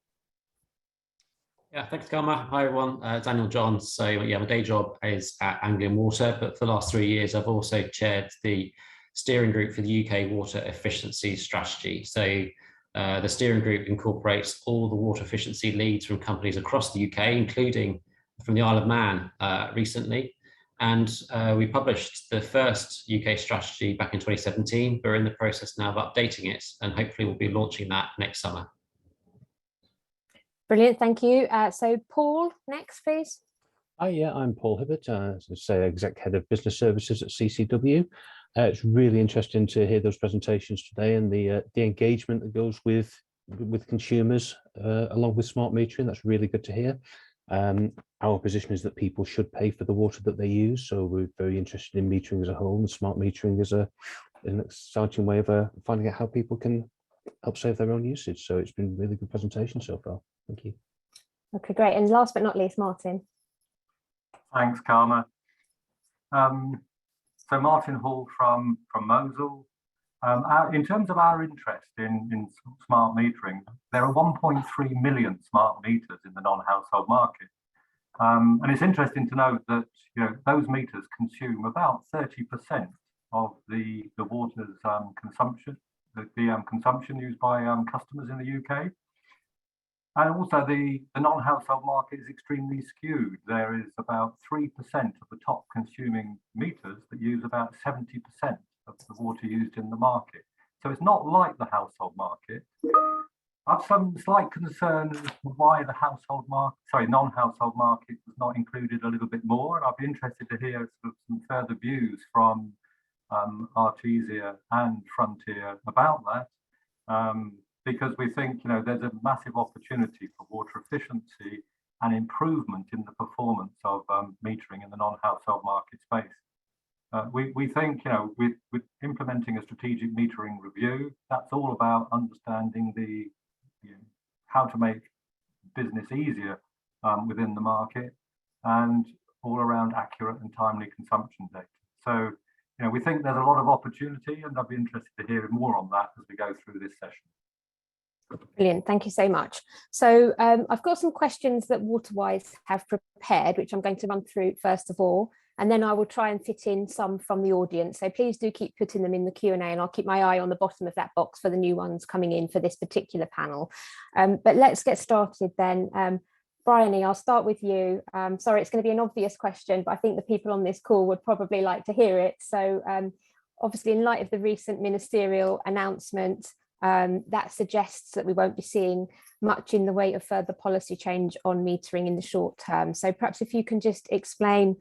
Yeah, thanks, Karma. Hi, everyone. Daniel Johns. So yeah, my day job is at Anglian Water, but for the last 3 years, I've also chaired the steering group for the UK Water Efficiency Strategy. So the steering group incorporates all the water efficiency leads from companies across the UK, including from the Isle of Man recently. And we published the first UK strategy back in 2017. We're in the process now of updating it, and hopefully we'll be launching that next summer. Brilliant, thank you. So Paul, next, please. Hi, yeah, I'm Paul Hibbert, as I say, Exec Head of Business Services at CCW. It's really interesting to hear those presentations today and the engagement that goes with consumers along with smart metering. That's really good to hear. Our position is that people should pay for the water that they use, so we're very interested in metering as a whole, and smart metering is an exciting way of finding out how people can help save their own usage. So it's been a really good presentation so far. Thank you. Okay, great. And last but not least, Martin. Thanks, Karma. So Martin Hall from MOSL. In terms of our interest in smart metering, there are 1.3 million smart meters in the non-household market. And it's interesting to note that those meters consume about 30% of the water's consumption, the consumption used by customers in the UK. And also the non-household market is extremely skewed. There is about 3% of the top consuming meters that use about 70% of the water used in the market. So it's not like the household market. I have some slight concern as to why the non-household market was not included a little bit more. And I'd be interested to hear sort of some further views from Artesia and Frontier about that. Because we think there's a massive opportunity for water efficiency and improvement in the performance of metering in the non-household market space. We think with implementing a strategic metering review, that's all about understanding how to make business easier within the market and all around accurate and timely consumption data. So we think there's a lot of opportunity, and I'd be interested to hear more on that as we go through this session. Brilliant, thank you so much. So I've got some questions that WaterWise have prepared, which I'm going to run through first of all, and then I will try and fit in some from the audience. So please do keep putting them in the Q&A, and I'll keep my eye on the bottom of that box for the new ones coming in for this particular panel. But let's get started then. Bryony, I'll start with you. Sorry, it's going to be an obvious question, but I think the people on this call would probably like to hear it. So obviously, in light of the recent ministerial announcement, that suggests that we won't be seeing much in the way of further policy change on metering in the short term. So perhaps if you can just explain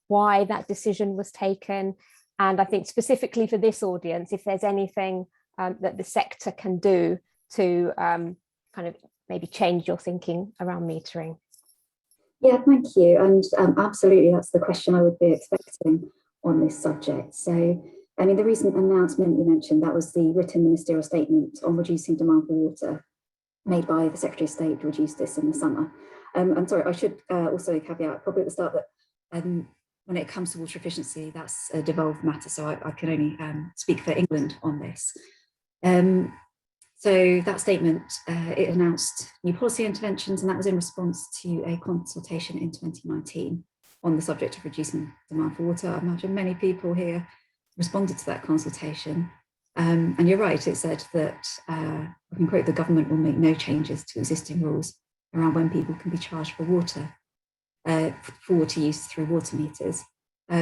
why that decision was taken, and I think specifically for this audience, if there's anything that the sector can do to kind of maybe change your thinking around metering. Yeah, thank you. And absolutely, that's the question I would be expecting on this subject. So I mean, the recent announcement you mentioned, that was the written ministerial statement on reducing demand for water made by the Secretary of State to reduce this in the summer. I'm sorry, I should also caveat probably at the start that when it comes to water efficiency, that's a devolved matter, so I can only speak for England on this. So that statement, it announced new policy interventions, and that was in response to a consultation in 2019 on the subject of reducing demand for water. I imagine many people here responded to that consultation. And you're right, it said that, I can quote, the government will make no changes to existing rules around when people can be charged for water use through water meters.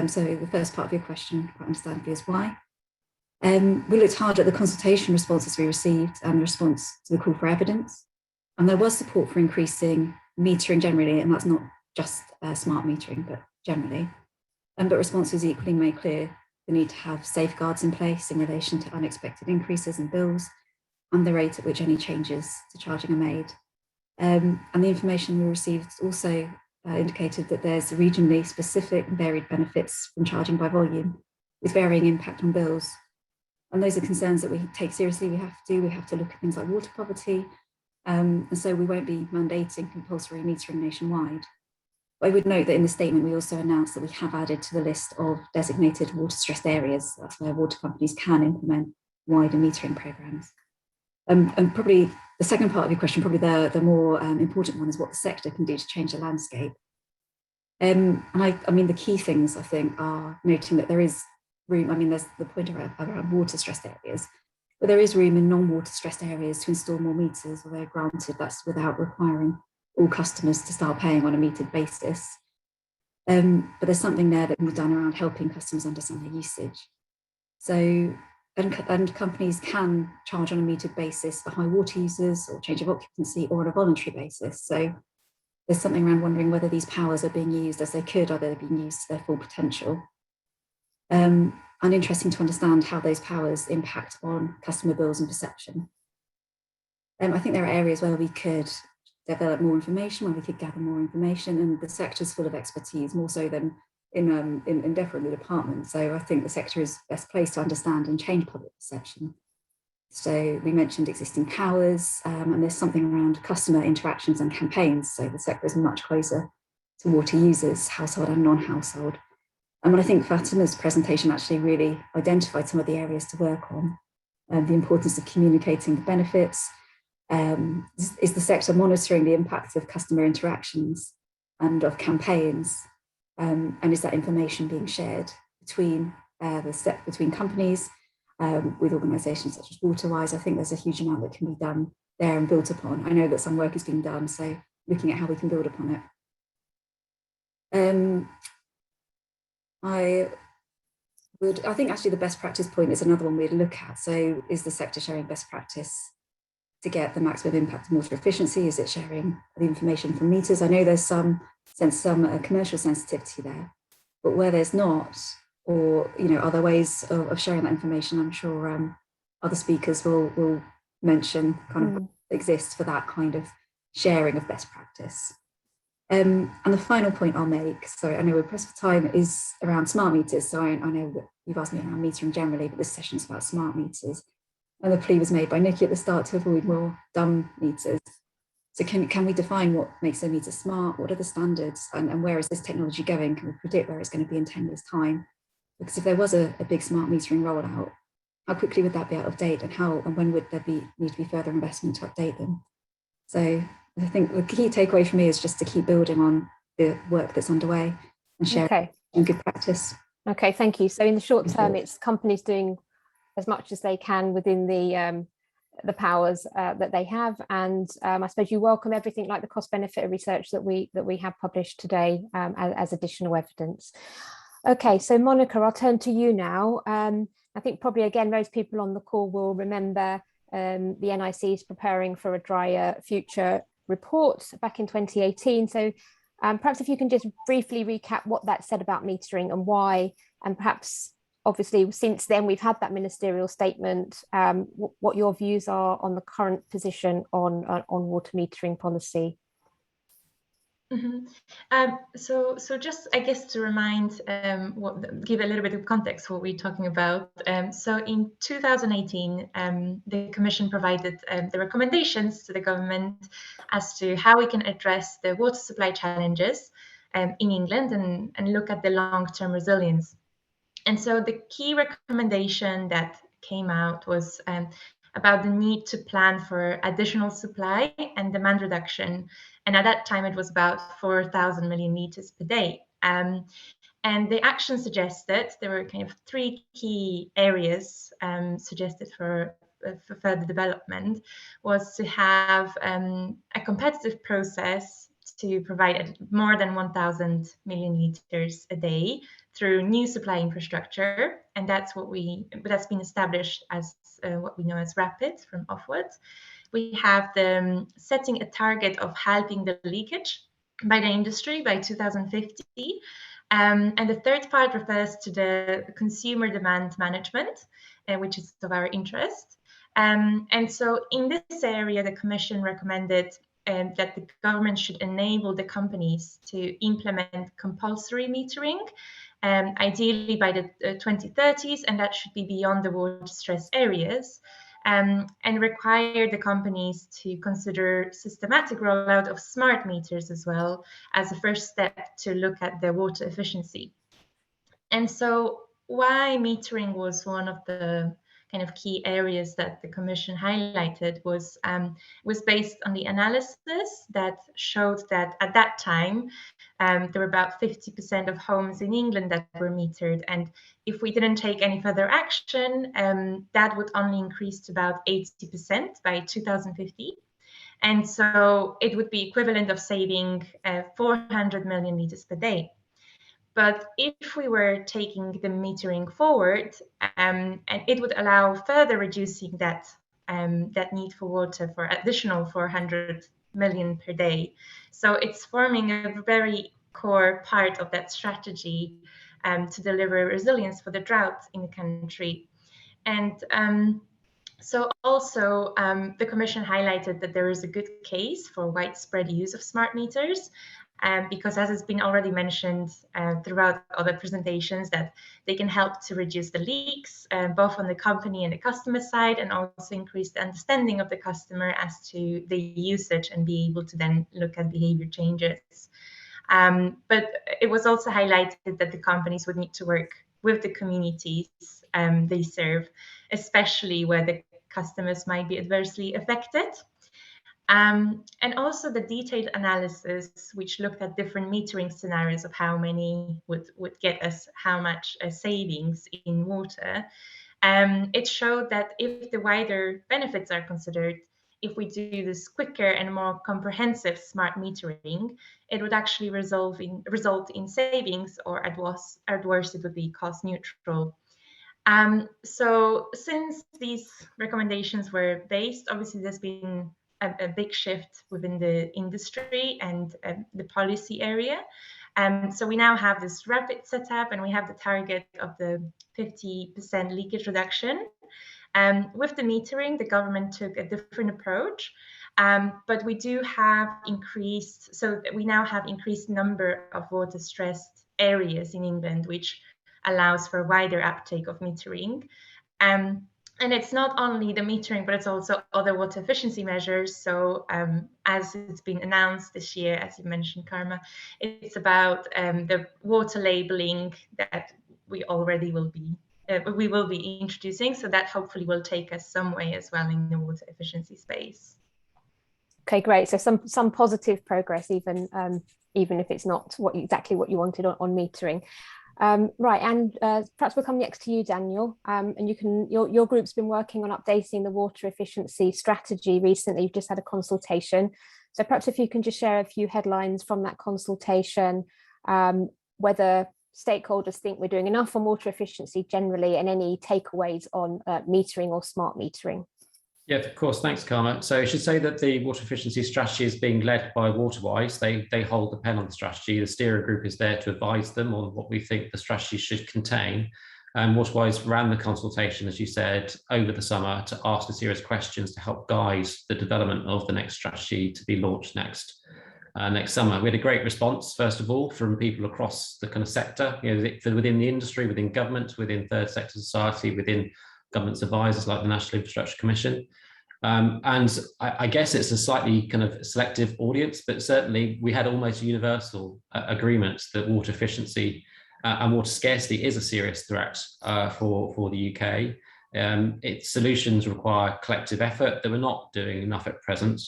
So the first part of your question, quite understandably, is why. We looked hard at the consultation responses we received and the response to the call for evidence. And there was support for increasing metering generally, and that's not just smart metering, but generally. But responses equally made clear the need to have safeguards in place in relation to unexpected increases in bills and the rate at which any changes to charging are made. And the information we received also indicated that there's regionally specific and varied benefits from charging by volume with varying impact on bills. And those are concerns that we take seriously. We have to look at things like water poverty. And so we won't be mandating compulsory metering nationwide. I would note that in the statement, we also announced that we have added to the list of designated water stressed areas. That's where water companies can implement wider metering programs. And probably the second part of your question, probably the more important one, is what the sector can do to change the landscape. And I mean, the key things, I think, are noting that there is room. I mean, there's the point around water stressed areas, but there is room in non-water stressed areas to install more meters, although granted that's without requiring all customers to start paying on a metered basis. But there's something there that can be done around helping customers understand their usage. So, and companies can charge on a metered basis for high water users or change of occupancy, or on a voluntary basis. So there's something around wondering whether these powers are being used as they could, are they being used to their full potential? And interesting to understand how those powers impact on customer bills and perception. I think there are areas where we could develop more information, where we could gather more information, and the sector's full of expertise, more so than in DEFRA in the department. So I think the sector is best placed to understand and change public perception. So we mentioned existing powers, and there's something around customer interactions and campaigns. So the sector is much closer to water users, household and non-household. And I think Fatima's presentation actually really identified some of the areas to work on. the importance of communicating the benefits. Is the sector monitoring the impact of customer interactions and of campaigns? And is that information being shared between between companies, with organisations such as Waterwise? I think there's a huge amount that can be done there and built upon. I know that some work is being done, so looking at how we can build upon it. I think actually the best practice point is another one we'd look at. So is the sector sharing best practice to get the maximum impact of water efficiency? Is it sharing the information from meters? I know there's some commercial sensitivity there, but where there's not, or other ways of sharing that information, I'm sure other speakers will mention kind of what exists for that kind of sharing of best practice. And the final point I'll make, sorry, I know we're pressed for time, is around smart meters. So I know that you've asked me around metering generally, but this session is about smart meters. And the plea was made by Nikki at the start to avoid more dumb meters. So can we define what makes a meter smart? What are the standards? And where is this technology going? Can we predict where it's going to be in 10 years' time? Because if there was a big smart metering rollout, how quickly would that be out of date? And when would there need to be further investment to update them? So I think the key takeaway for me is just to keep building on the work that's underway and sharing good practice. Okay, thank you. So in the short term, it's companies doing as much as they can within the powers that they have, and I suppose you welcome everything like the cost benefit research that we have published today as additional evidence. Okay, so Monica, I'll turn to you now. I think probably again most people on the call will remember the NIC is preparing for a drier future report back in 2018. So perhaps if you can just briefly recap what that said about metering and why, and perhaps obviously since then we've had that ministerial statement, what your views are on the current position on water metering policy. So just I guess to remind, give a little bit of context what we're talking about. So in 2018, the Commission provided the recommendations to the government as to how we can address the water supply challenges in England and look at the long-term resilience. And so the key recommendation that came out was about the need to plan for additional supply and demand reduction. And at that time, it was about 4,000 million litres per day. And the action suggested, there were kind of three key areas suggested for further development, was to have a competitive process to provide more than 1,000 million litres a day through new supply infrastructure, and that's been established as what we know as RAPID from Ofwat. We have the setting a target of halving the leakage by the industry by 2050, and the third part refers to the consumer demand management, which is of our interest. And so in this area, the Commission recommended that the government should enable the companies to implement compulsory metering, ideally by the 2030s, and that should be beyond the water stress areas, and require the companies to consider systematic rollout of smart meters as well as a first step to look at their water efficiency. And so why metering was one of the kind of key areas that the Commission highlighted was based on the analysis that showed that at that time there were about 50% of homes in England that were metered, and if we didn't take any further action, that would only increase to about 80% by 2050. And so it would be equivalent of saving 400 million litres per day. But if we were taking the metering forward, and it would allow further reducing that need for water for additional 400 million per day. So it's forming a very core part of that strategy to deliver resilience for the drought in the country. And so also the Commission highlighted that there is a good case for widespread use of smart meters, because as has been already mentioned throughout other presentations, that they can help to reduce the leaks, both on the company and the customer side, and also increase the understanding of the customer as to the usage and be able to then look at behavior changes. But it was also highlighted that the companies would need to work with the communities they serve, especially where the customers might be adversely affected. And also the detailed analysis, which looked at different metering scenarios of how many would get us how much savings in water. It showed that if the wider benefits are considered, if we do this quicker and more comprehensive smart metering, it would actually result in savings, or at worst it would be cost neutral. So since these recommendations were based, obviously there's been a big shift within the industry and the policy area. So we now have this rapid setup, and we have the target of the 50% leakage reduction. With the metering, the government took a different approach, but we do have increased, so we now have increased number of water stressed areas in England, which allows for wider uptake of metering. And it's not only the metering, but it's also other water efficiency measures. So as it's been announced this year, as you mentioned, Karma, it's about the water labeling that we will be introducing. So that hopefully will take us some way as well in the water efficiency space. Okay, great. So some positive progress, even if it's not exactly what you wanted on metering. Right, and perhaps we'll come next to you, Daniel. And your group's been working on updating the water efficiency strategy recently. You've just had a consultation. So perhaps if you can just share a few headlines from that consultation, whether stakeholders think we're doing enough on water efficiency generally, and any takeaways on metering or smart metering. Yeah, of course. Thanks, Karma. So I should say that the water efficiency strategy is being led by Waterwise. They hold the pen on the strategy. The steering group is there to advise them on what we think the strategy should contain. And Waterwise ran the consultation, as you said, over the summer to ask a series of questions to help guide the development of the next strategy to be launched next summer. We had a great response, first of all, from people across the kind of sector, within the industry, within government, within third sector society, within government's advisors like the National Infrastructure Commission. And I guess it's a slightly kind of selective audience, but certainly we had almost universal agreement that water efficiency and water scarcity is a serious threat for the UK. Its solutions require collective effort that we're not doing enough at present.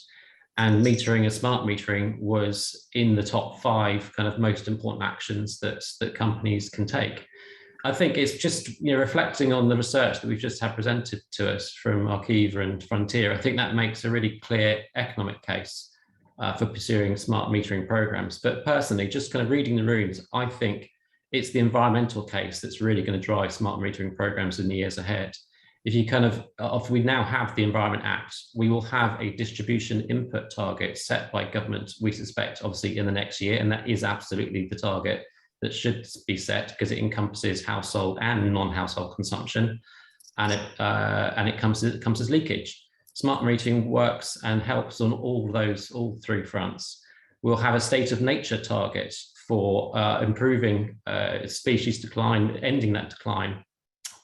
And metering and smart metering was in the top 5 kind of most important actions that companies can take. I think it's just reflecting on the research that we've just had presented to us from Arqiva and Frontier. I think that makes a really clear economic case for pursuing smart metering programs. But personally, just kind of reading the rooms, I think it's the environmental case that's really going to drive smart metering programs in the years ahead. If we now have the Environment Act, we will have a distribution input target set by government, we suspect, obviously in the next year, and that is absolutely the target that should be set because it encompasses household and non-household consumption, and it comes as leakage. Smart metering works and helps on all 3 fronts. We'll have a state of nature target for improving species decline, ending that decline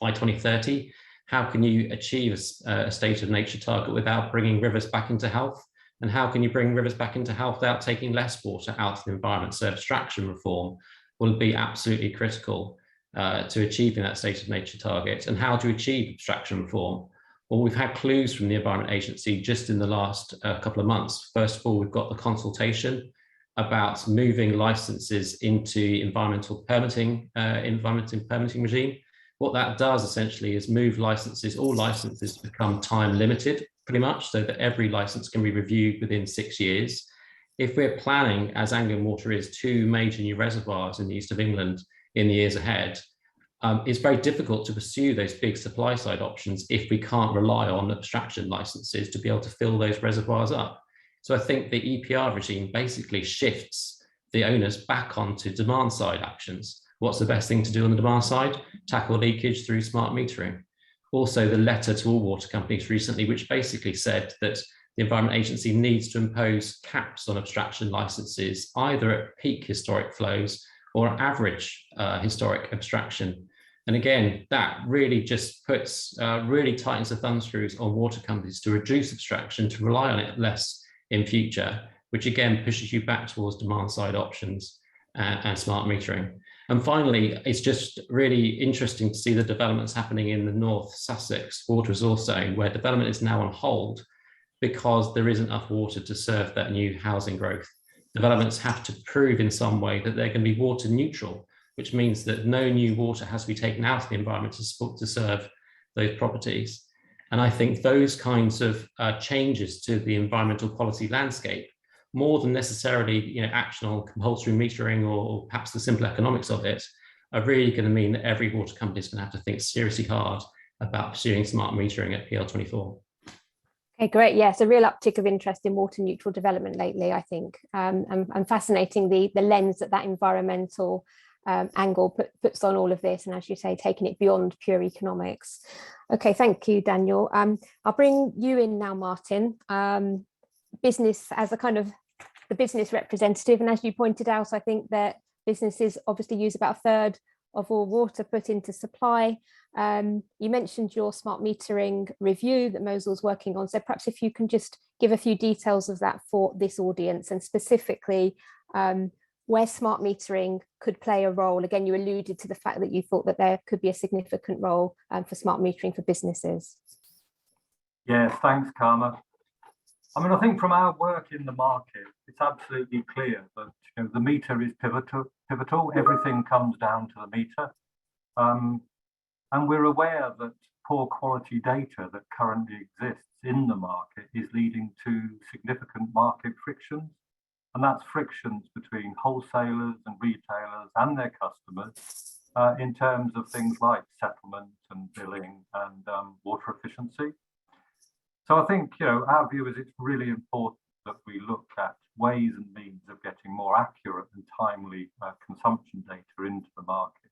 by 2030. How can you achieve a state of nature target without bringing rivers back into health? And how can you bring rivers back into health without taking less water out of the environment? So abstraction reform will be absolutely critical to achieving that state of nature target. And how to achieve abstraction reform? Well, we've had clues from the Environment Agency just in the last couple of months. First of all, we've got the consultation about moving licenses into environmental permitting regime. What that does essentially is move licenses, all licenses become time limited pretty much, so that every license can be reviewed within 6 years. If we're planning, as Anglian Water is, 2 major new reservoirs in the east of England in the years ahead, it's very difficult to pursue those big supply side options if we can't rely on abstraction licenses to be able to fill those reservoirs up. So I think the EPR regime basically shifts the onus back onto demand side actions. What's the best thing to do on the demand side? Tackle leakage through smart metering. Also, the letter to all water companies recently, which basically said that the Environment Agency needs to impose caps on abstraction licenses, either at peak historic flows or average historic abstraction. And again, that really just really tightens the thumb screws on water companies to reduce abstraction, to rely on it less in future, which again pushes you back towards demand side options and smart metering. And finally, it's just really interesting to see the developments happening in the North Sussex water resource zone, where development is now on hold because there isn't enough water to serve that new housing growth. Developments have to prove in some way that they're going to be water neutral, which means that no new water has to be taken out of the environment to serve those properties. And I think those kinds of changes to the environmental policy landscape, more than necessarily action on compulsory metering or perhaps the simple economics of it, are really going to mean that every water company is going to have to think seriously hard about pursuing smart metering at PL24. Okay, great. Yes, a real uptick of interest in water neutral development lately, I think, and fascinating the lens that environmental angle puts on all of this, and as you say, taking it beyond pure economics. Okay, thank you, Daniel. I'll bring you in now, Martin. Business as a kind of the business representative, and as you pointed out, I think that businesses obviously use about a third of all water put into supply. You mentioned your smart metering review that MOSL is working on, so perhaps if you can just give a few details of that for this audience, and specifically where smart metering could play a role. Again, you alluded to the fact that you thought that there could be a significant role for smart metering for businesses. Yes, thanks, Karma. I mean, I think from our work in the market, it's absolutely clear that the meter is pivotal. Everything comes down to the meter. And we're aware that poor quality data that currently exists in the market is leading to significant market frictions. And that's frictions between wholesalers and retailers and their customers in terms of things like settlement and billing and water efficiency. So I think, our view is it's really important that we look at ways and means of getting more accurate and timely consumption data into the market.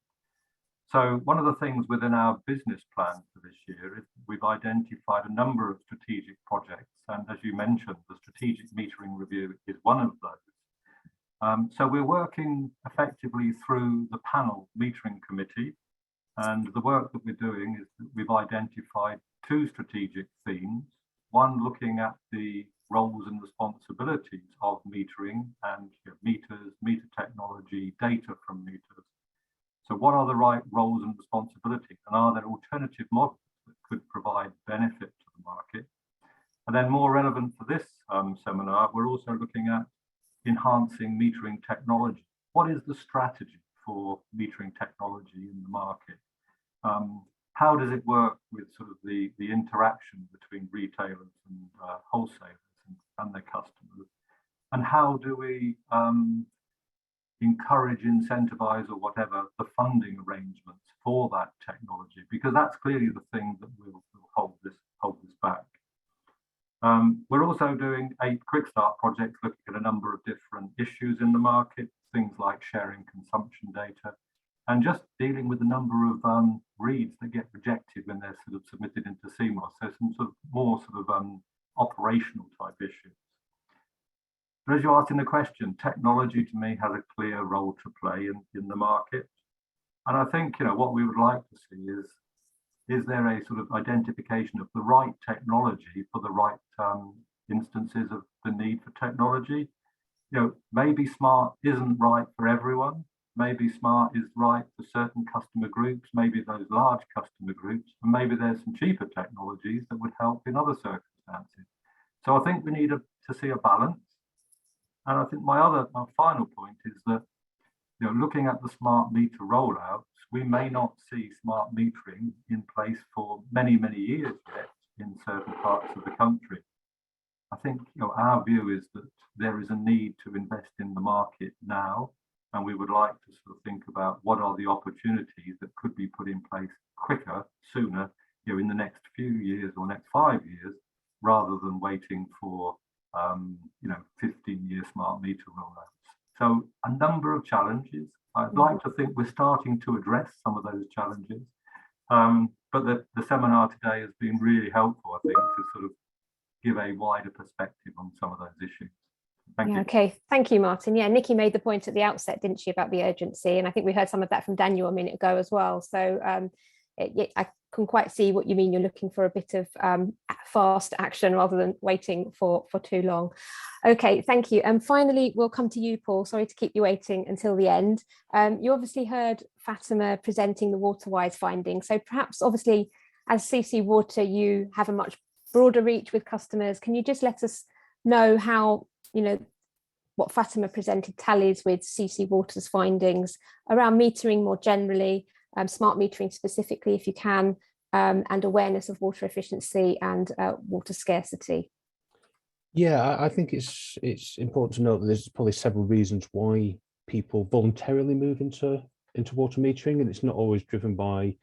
So one of the things within our business plan for this year is we've identified a number of strategic projects. And as you mentioned, the strategic metering review is one of those. So we're working effectively through the panel metering committee. And the work that we're doing is that we've identified two strategic themes. One, looking at the roles and responsibilities of metering and meters, meter technology, data from meters. So what are the right roles and responsibilities? And are there alternative models that could provide benefit to the market? And then more relevant for this seminar, we're also looking at enhancing metering technology. What is the strategy for metering technology in the market? How does it work with sort of the interaction between retailers and wholesalers and their customers? And how do we encourage, incentivize, or whatever, the funding arrangements for that technology? Because that's clearly the thing that will hold this back. We're also doing 8 quick start projects looking at a number of different issues in the market, things like sharing consumption data, and just dealing with the number of reads that get rejected when they're sort of submitted into CMOS. So some sort of more sort of operational type issues. But as you asked in the question, technology to me has a clear role to play in the market. And I think, what we would like to see is there a sort of identification of the right technology for the right instances of the need for technology? Maybe smart isn't right for everyone. Maybe smart is right for certain customer groups, maybe those large customer groups, and maybe there's some cheaper technologies that would help in other circumstances. So I think we need to see a balance. And I think my final point is that, looking at the smart meter rollouts, we may not see smart metering in place for many, many years yet in certain parts of the country. I think, our view is that there is a need to invest in the market now. And we would like to sort of think about what are the opportunities that could be put in place quicker, sooner, in the next few years or next 5 years, rather than waiting for, 15-year smart meter rollouts. So a number of challenges. I'd like to think we're starting to address some of those challenges. But the seminar today has been really helpful, I think, to sort of give a wider perspective on some of those issues. Thank you. Okay, thank you, Martin. Yeah, Nikki made the point at the outset, didn't she, about the urgency? And I think we heard some of that from Daniel a minute ago as well. So I can quite see what you mean. You're looking for a bit of fast action rather than waiting for too long. Okay, thank you. And finally, we'll come to you, Paul. Sorry to keep you waiting until the end. You obviously heard Fatima presenting the WaterWise findings. So perhaps, obviously, as CC Water, you have a much broader reach with customers. Can you just let us know how, what Fatima presented tallies with CC Water's findings around metering more generally, smart metering specifically, if you can, and awareness of water efficiency and water scarcity? Yeah, I think it's important to note that there's probably several reasons why people voluntarily move into water metering, and it's not always driven by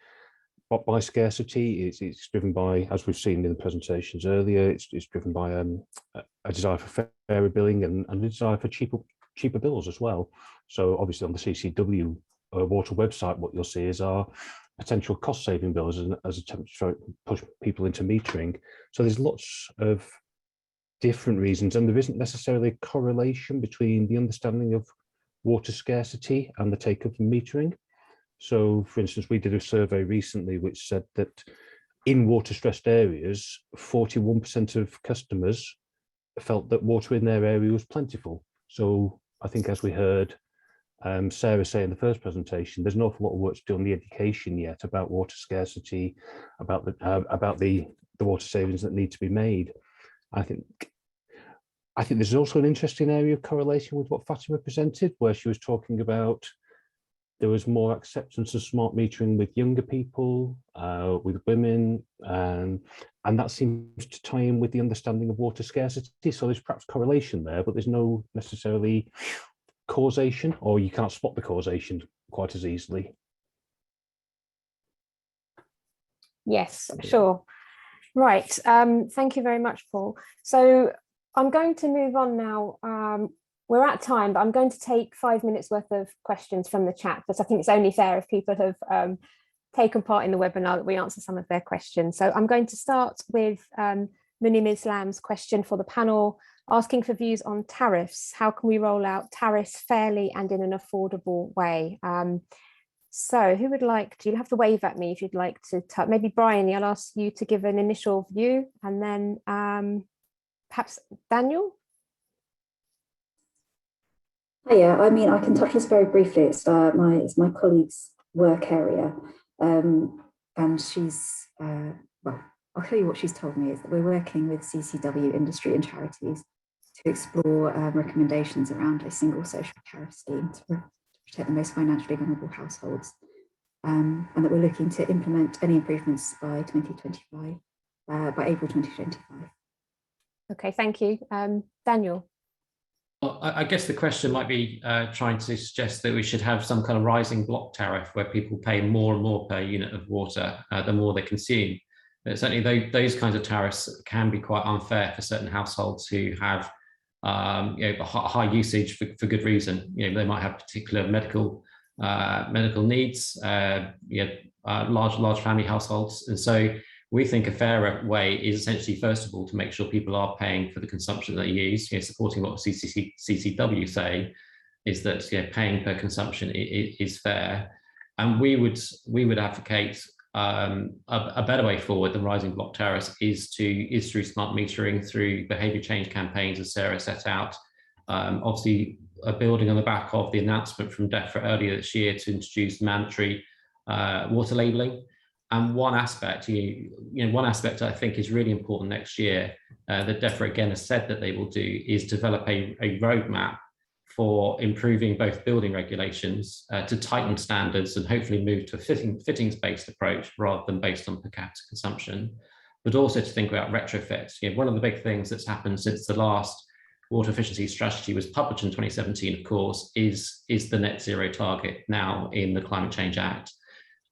scarcity. It's driven by, as we've seen in the presentations earlier, it's driven by a desire for fairer billing and a desire for cheaper bills as well. So obviously on the CCW water website, what you'll see is our potential cost saving bills as attempts to push people into metering. So there's lots of different reasons, and there isn't necessarily a correlation between the understanding of water scarcity and the take up of metering. So, for instance, we did a survey recently which said that in water-stressed areas, 41% of customers felt that water in their area was plentiful. So I think, as we heard Sarah say in the first presentation, there's an awful lot of work to do on the education yet about water scarcity, about the water savings that need to be made. I think there's also an interesting area of correlation with what Fatima presented, where she was talking about there was more acceptance of smart metering with younger people, with women, and that seems to tie in with the understanding of water scarcity. So there's perhaps correlation there, but there's no necessarily causation, or you can't spot the causation quite as easily. Yes, sure. Right. Thank you very much, Paul. So I'm going to move on now. We're at time, but I'm going to take 5 minutes worth of questions from the chat, because I think it's only fair if people have taken part in the webinar that we answer some of their questions. So I'm going to start with Munim Islam's question for the panel, asking for views on tariffs. How can we roll out tariffs fairly and in an affordable way? So who would like to, you'll have to wave at me if you'd like to, maybe Brian, I'll ask you to give an initial view, and then perhaps Daniel? Yeah, I mean, I can touch this very briefly. It's my colleague's work area, and she's, well, I'll tell you what she's told me is that we're working with CCW industry and charities to explore recommendations around a single social tariff scheme to protect the most financially vulnerable households, and that we're looking to implement any improvements by 2025, by April 2025. Okay, thank you. Daniel? Well, I guess the question might be trying to suggest that we should have some kind of rising block tariff where people pay more and more per unit of water the more they consume. But certainly those kinds of tariffs can be quite unfair for certain households who have high usage for good reason. They might have particular medical needs, large family households, and so we think a fairer way is essentially, first of all, to make sure people are paying for the consumption they use. Supporting what CCW say is that paying per consumption is fair, and we would advocate a better way forward than rising block tariffs is through smart metering, through behaviour change campaigns, as Sarah set out. Obviously, building on the back of the announcement from DEFRA earlier this year to introduce mandatory water labelling. And one aspect I think is really important next year that DEFRA again has said that they will do is develop a roadmap for improving both building regulations to tighten standards and hopefully move to a fittings-based approach rather than based on per capita consumption, but also to think about retrofits. One of the big things that's happened since the last water efficiency strategy was published in 2017, of course, is the net zero target now in the Climate Change Act.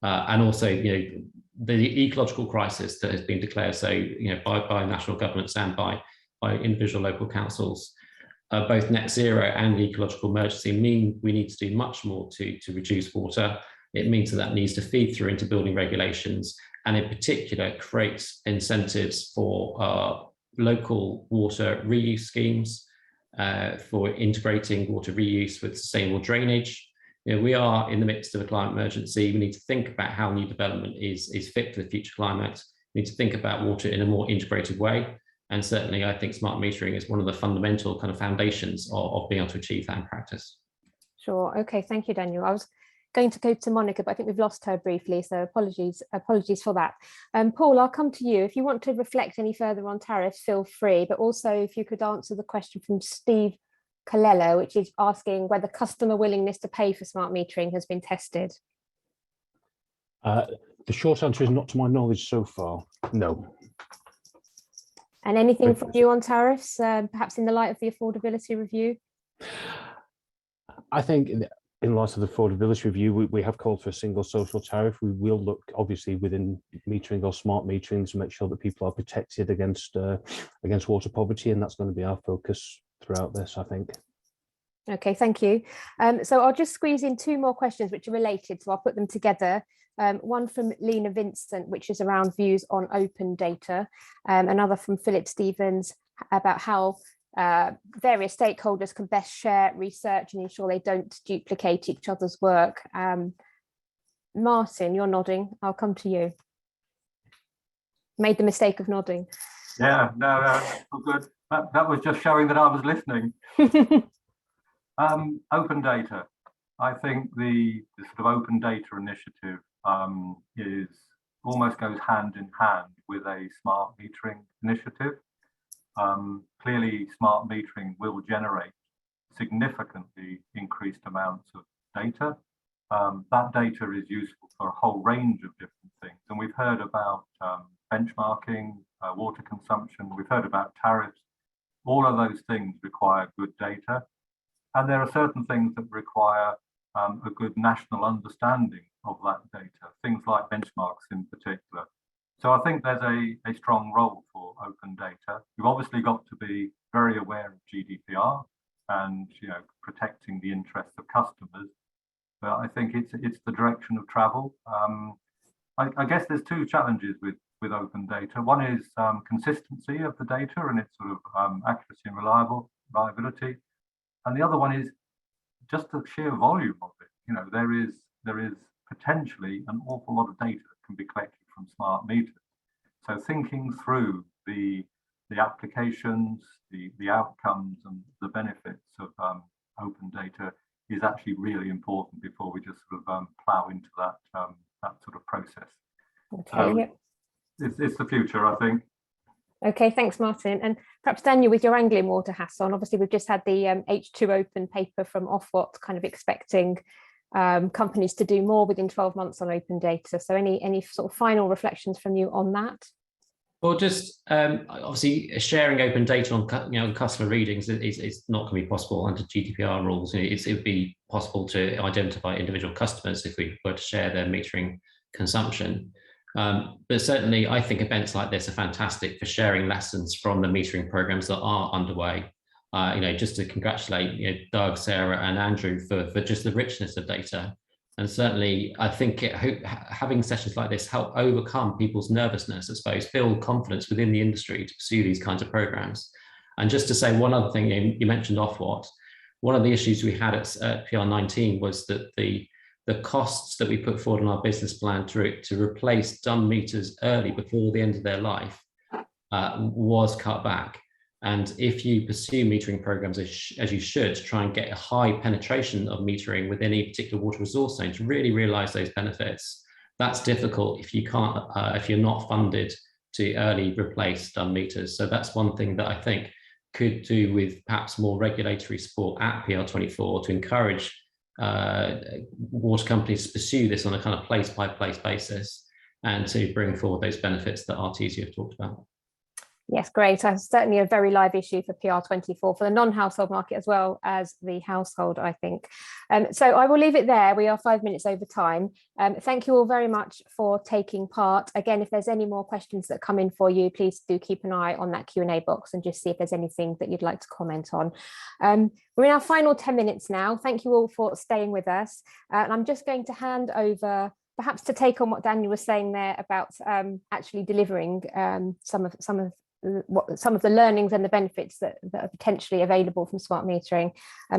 And also, the ecological crisis that has been declared, so by national governments and by individual local councils, both net zero and the ecological emergency mean we need to do much more to reduce water. It means that needs to feed through into building regulations, and in particular creates incentives for local water reuse schemes, for integrating water reuse with sustainable drainage. we are in the midst of a climate emergency. We need to think about how new development is fit for the future climate. We need to think about water in a more integrated way. And certainly, I think smart metering is one of the fundamental kind of foundations of being able to achieve that in practice. Sure. Okay. Thank you, Daniel. I was going to go to Monica, but I think we've lost her briefly, so apologies for that. Paul, I'll come to you. If you want to reflect any further on tariffs, feel free, but also if you could answer the question from Steve Colello, which is asking whether customer willingness to pay for smart metering has been tested. The short answer is not to my knowledge so far, no. And anything from you on tariffs, perhaps in the light of the affordability review? I think in light of the affordability review, we have called for a single social tariff. We will look obviously within metering or smart metering to make sure that people are protected against water poverty, and that's going to be our focus throughout this, I think. Okay, thank you. So I'll just squeeze in two more questions which are related, so I'll put them together. One from Lena Vincent, which is around views on open data. Another from Philip Stevens about how various stakeholders can best share research and ensure they don't duplicate each other's work. Martin, you're nodding. I'll come to you. Made the mistake of nodding. Yeah, no, good. That was just showing that I was listening. Open data. I think the sort of open data initiative almost goes hand in hand with a smart metering initiative. Clearly, smart metering will generate significantly increased amounts of data. That data is useful for a whole range of different things. And we've heard about benchmarking, water consumption, we've heard about tariffs. All of those things require good data. And there are certain things that require a good national understanding of that data, things like benchmarks in particular. So I think there's a strong role for open data. You've obviously got to be very aware of GDPR and protecting the interests of customers. But I think it's the direction of travel. I guess there's two challenges with open data. One is consistency of the data and its sort of accuracy and reliability. And the other one is just the sheer volume of it. There is potentially an awful lot of data that can be collected from smart meters. So thinking through the applications, the outcomes and the benefits of open data is actually really important before we just sort of plow into that sort of process. Okay. It's the future, I think. Okay, thanks, Martin. And perhaps Daniel, with your Anglian water hat on, obviously we've just had the H2 Open paper from Ofwat kind of expecting companies to do more within 12 months on open data. So any sort of final reflections from you on that? Well, just obviously sharing open data on customer readings is not going to be possible under GDPR rules. It would be possible to identify individual customers if we were to share their metering consumption. But certainly, I think events like this are fantastic for sharing lessons from the metering programs that are underway. Just to congratulate Doug, Sarah, and Andrew for just the richness of data. And certainly, I think having sessions like this help overcome people's nervousness, I suppose, build confidence within the industry to pursue these kinds of programs. And just to say one other thing, you mentioned Ofwat. One of the issues we had at PR19 was that the costs that we put forward in our business plan to replace dumb meters early before the end of their life was cut back. And if you pursue metering programs as you should, to try and get a high penetration of metering within any particular water resource zone to really realize those benefits, that's difficult if you can't, if you're not funded to early replace dumb meters. So that's one thing that I think could do with perhaps more regulatory support at PR24 to encourage water companies to pursue this on a kind of place-by-place basis and to bring forward those benefits that Artesia have talked about. Yes, great. Certainly a very live issue for PR24 for the non-household market as well as the household, I think. So I will leave it there. We are 5 minutes over time. Thank you all very much for taking part. Again, if there's any more questions that come in for you, please do keep an eye on that Q&A box and just see if there's anything that you'd like to comment on. We're in our final 10 minutes now. Thank you all for staying with us. And I'm just going to hand over perhaps to take on what Daniel was saying there about actually delivering some of some of the learnings and the benefits that are potentially available from smart metering.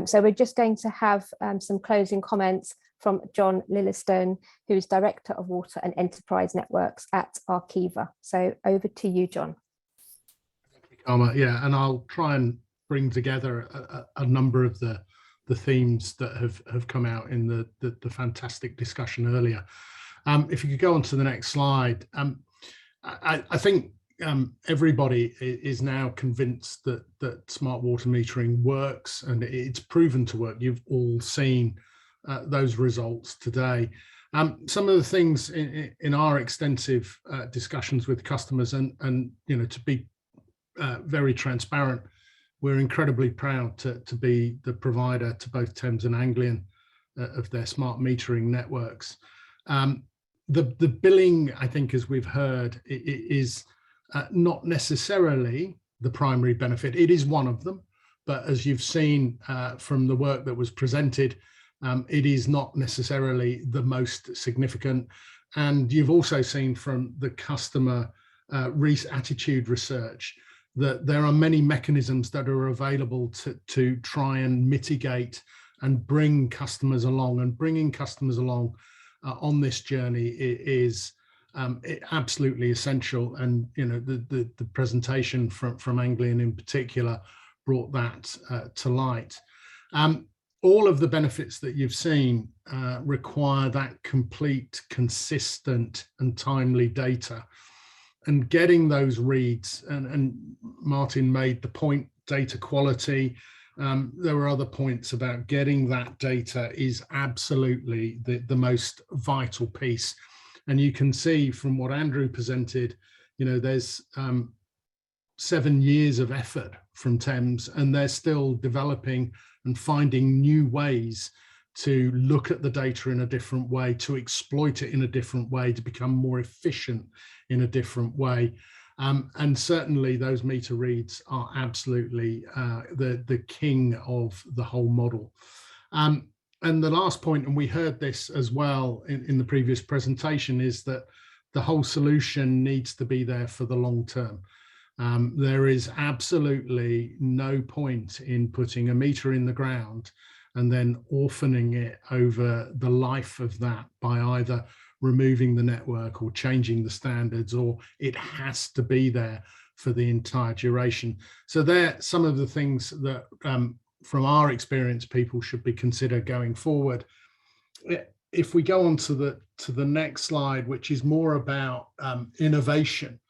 So we're just going to have some closing comments from John Lillistone, who is Director of Water and Enterprise Networks at Arqiva. So over to you, John. Yeah, and I'll try and bring together a number of the themes that have come out in the fantastic discussion earlier. If you could go on to the next slide. I think everybody is now convinced that smart water metering works, and it's proven to work. You've all seen those results today. Some of the things in our extensive discussions with customers, and to be very transparent, we're incredibly proud to be the provider to both Thames and Anglian of their smart metering networks. The billing, I think, as we've heard, is not necessarily the primary benefit. It is one of them, but as you've seen from the work that was presented, it is not necessarily the most significant. And you've also seen from the customer attitude research that there are many mechanisms that are available to try and mitigate and bring customers along. And bringing customers along on this journey is absolutely essential. And the presentation from Anglian in particular brought that to light. All of the benefits that you've seen require that complete, consistent and timely data. And getting those reads, and Martin made the point, data quality. There were other points about getting that data is absolutely the most vital piece. And you can see from what Andrew presented, there's 7 years of effort from Thames, and they're still developing and finding new ways to look at the data in a different way, to exploit it in a different way, to become more efficient in a different way. And certainly those meter reads are absolutely the king of the whole model. And the last point, and we heard this as well in the previous presentation, is that the whole solution needs to be there for the long term. There is absolutely no point in putting a meter in the ground and then orphaning it over the life of that by either removing the network or changing the standards, or it has to be there for the entire duration. So there are some of the things that from our experience people should be considered going forward. If we go on to the next slide, which is more about innovation,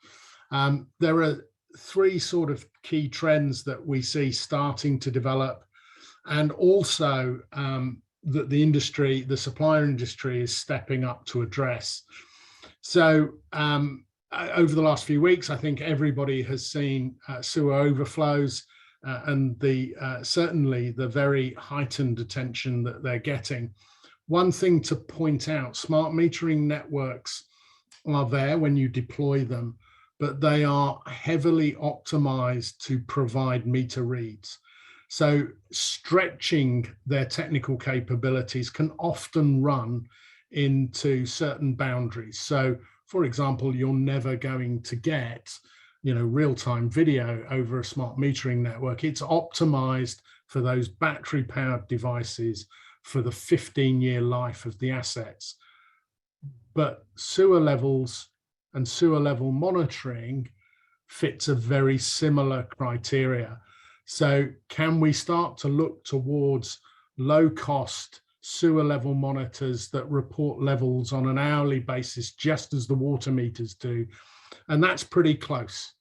there are 3 sort of key trends that we see starting to develop, and also that the industry, the supplier industry, is stepping up to address. So over the last few weeks, I think everybody has seen sewer overflows and certainly the very heightened attention that they're getting. One thing to point out, smart metering networks are there when you deploy them, but they are heavily optimized to provide meter reads. So stretching their technical capabilities can often run into certain boundaries. So for example, you're never going to get, real-time video over a smart metering network. It's optimized for those battery powered devices for the 15-year life of the assets. But sewer levels and sewer level monitoring fits a very similar criteria. So can we start to look towards low cost sewer level monitors that report levels on an hourly basis, just as the water meters do? And that's pretty close.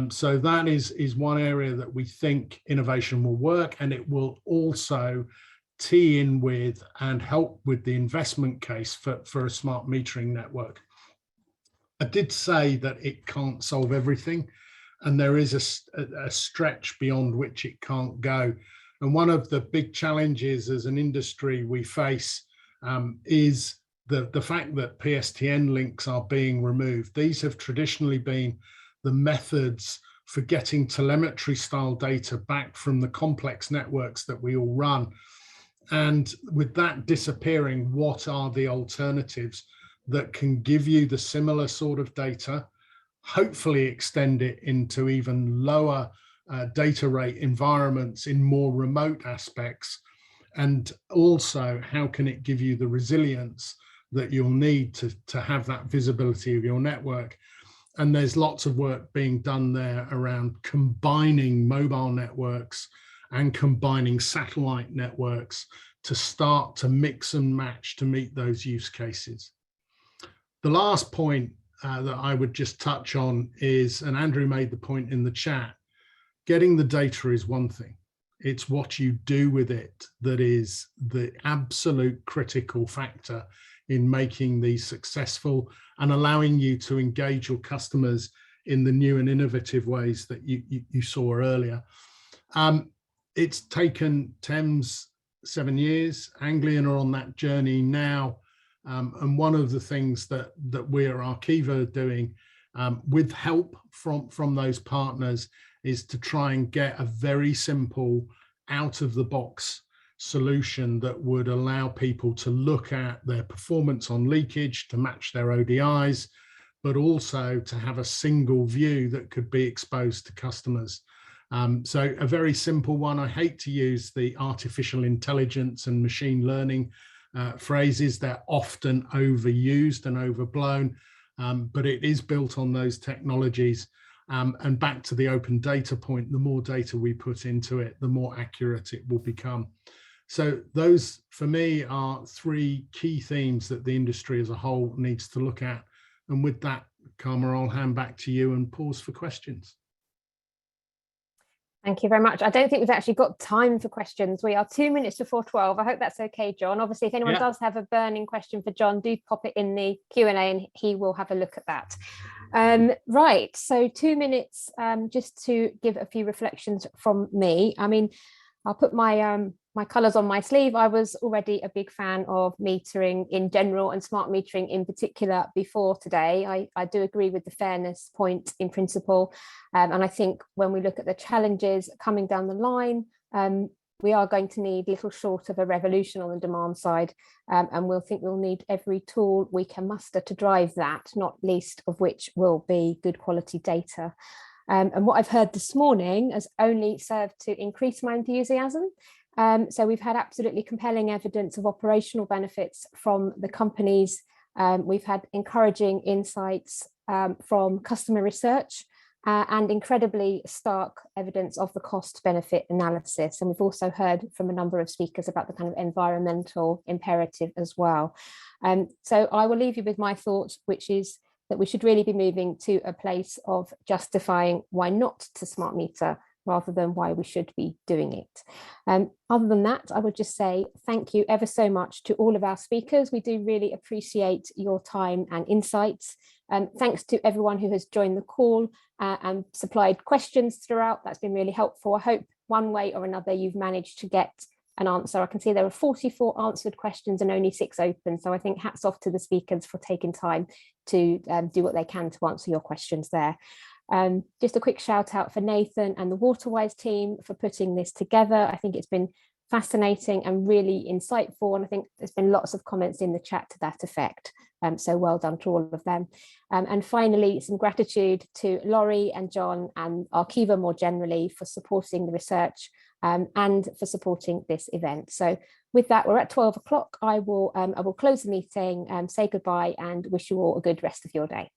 So that is one area that we think innovation will work, and it will also tee in with and help with the investment case for a smart metering network. I did say that it can't solve everything, and there is a stretch beyond which it can't go. And one of the big challenges as an industry we face is the fact that PSTN links are being removed. These have traditionally been the methods for getting telemetry style data back from the complex networks that we all run. And with that disappearing, what are the alternatives that can give you the similar sort of data, hopefully extend it into even lower data rate environments in more remote aspects, and also how can it give you the resilience that you'll need to have that visibility of your network. And there's lots of work being done there around combining mobile networks and combining satellite networks to start to mix and match to meet those use cases. The last point that I would just touch on is, and Andrew made the point in the chat, getting the data is one thing. It's what you do with it that is the absolute critical factor in making these successful and allowing you to engage your customers in the new and innovative ways that you saw earlier. It's taken Thames 7 years. Anglian are on that journey now. And one of the things that we at Arqiva are doing with help from those partners is to try and get a very simple out of the box solution that would allow people to look at their performance on leakage to match their ODIs, but also to have a single view that could be exposed to customers. So a very simple one. I hate to use the artificial intelligence and machine learning phrases. They're often overused and overblown, but it is built on those technologies. And back to the open data point, the more data we put into it, the more accurate it will become. So those, for me, are three key themes that the industry as a whole needs to look at. And with that, Karma, I'll hand back to you and pause for questions. Thank you very much. I don't think we've actually got time for questions. We are 2 minutes before 12. I hope that's okay, John. Obviously, if anyone does have a burning question for John, do pop it in the Q&A and he will have a look at that. Right, so 2 minutes just to give a few reflections from me. I mean, I'll put my my colours on my sleeve. I was already a big fan of metering in general and smart metering in particular before today. I do agree with the fairness point in principle. And I think when we look at the challenges coming down the line, we are going to need little short of a revolution on the demand side. And we'll need every tool we can muster to drive that, not least of which will be good quality data. And what I've heard this morning has only served to increase my enthusiasm. So we've had absolutely compelling evidence of operational benefits from the companies. We've had encouraging insights from customer research and incredibly stark evidence of the cost benefit analysis. And we've also heard from a number of speakers about the kind of environmental imperative as well. So I will leave you with my thoughts, which is that we should really be moving to a place of justifying why not to smart meter rather than why we should be doing it. Other than that, I would just say thank you ever so much to all of our speakers. We do really appreciate your time and insights. Thanks to everyone who has joined the call and supplied questions throughout. That's been really helpful. I hope one way or another you've managed to get an answer. I can see there are 44 answered questions and only 6 open. So I think hats off to the speakers for taking time to do what they can to answer your questions there. Just a quick shout out for Nathan and the Waterwise team for putting this together. I think it's been fascinating and really insightful. And I think there's been lots of comments in the chat to that effect. So well done to all of them. And finally, some gratitude to Laurie and John and Arqiva more generally for supporting the research and for supporting this event. So with that, we're at 12 o'clock. I will close the meeting, say goodbye and wish you all a good rest of your day.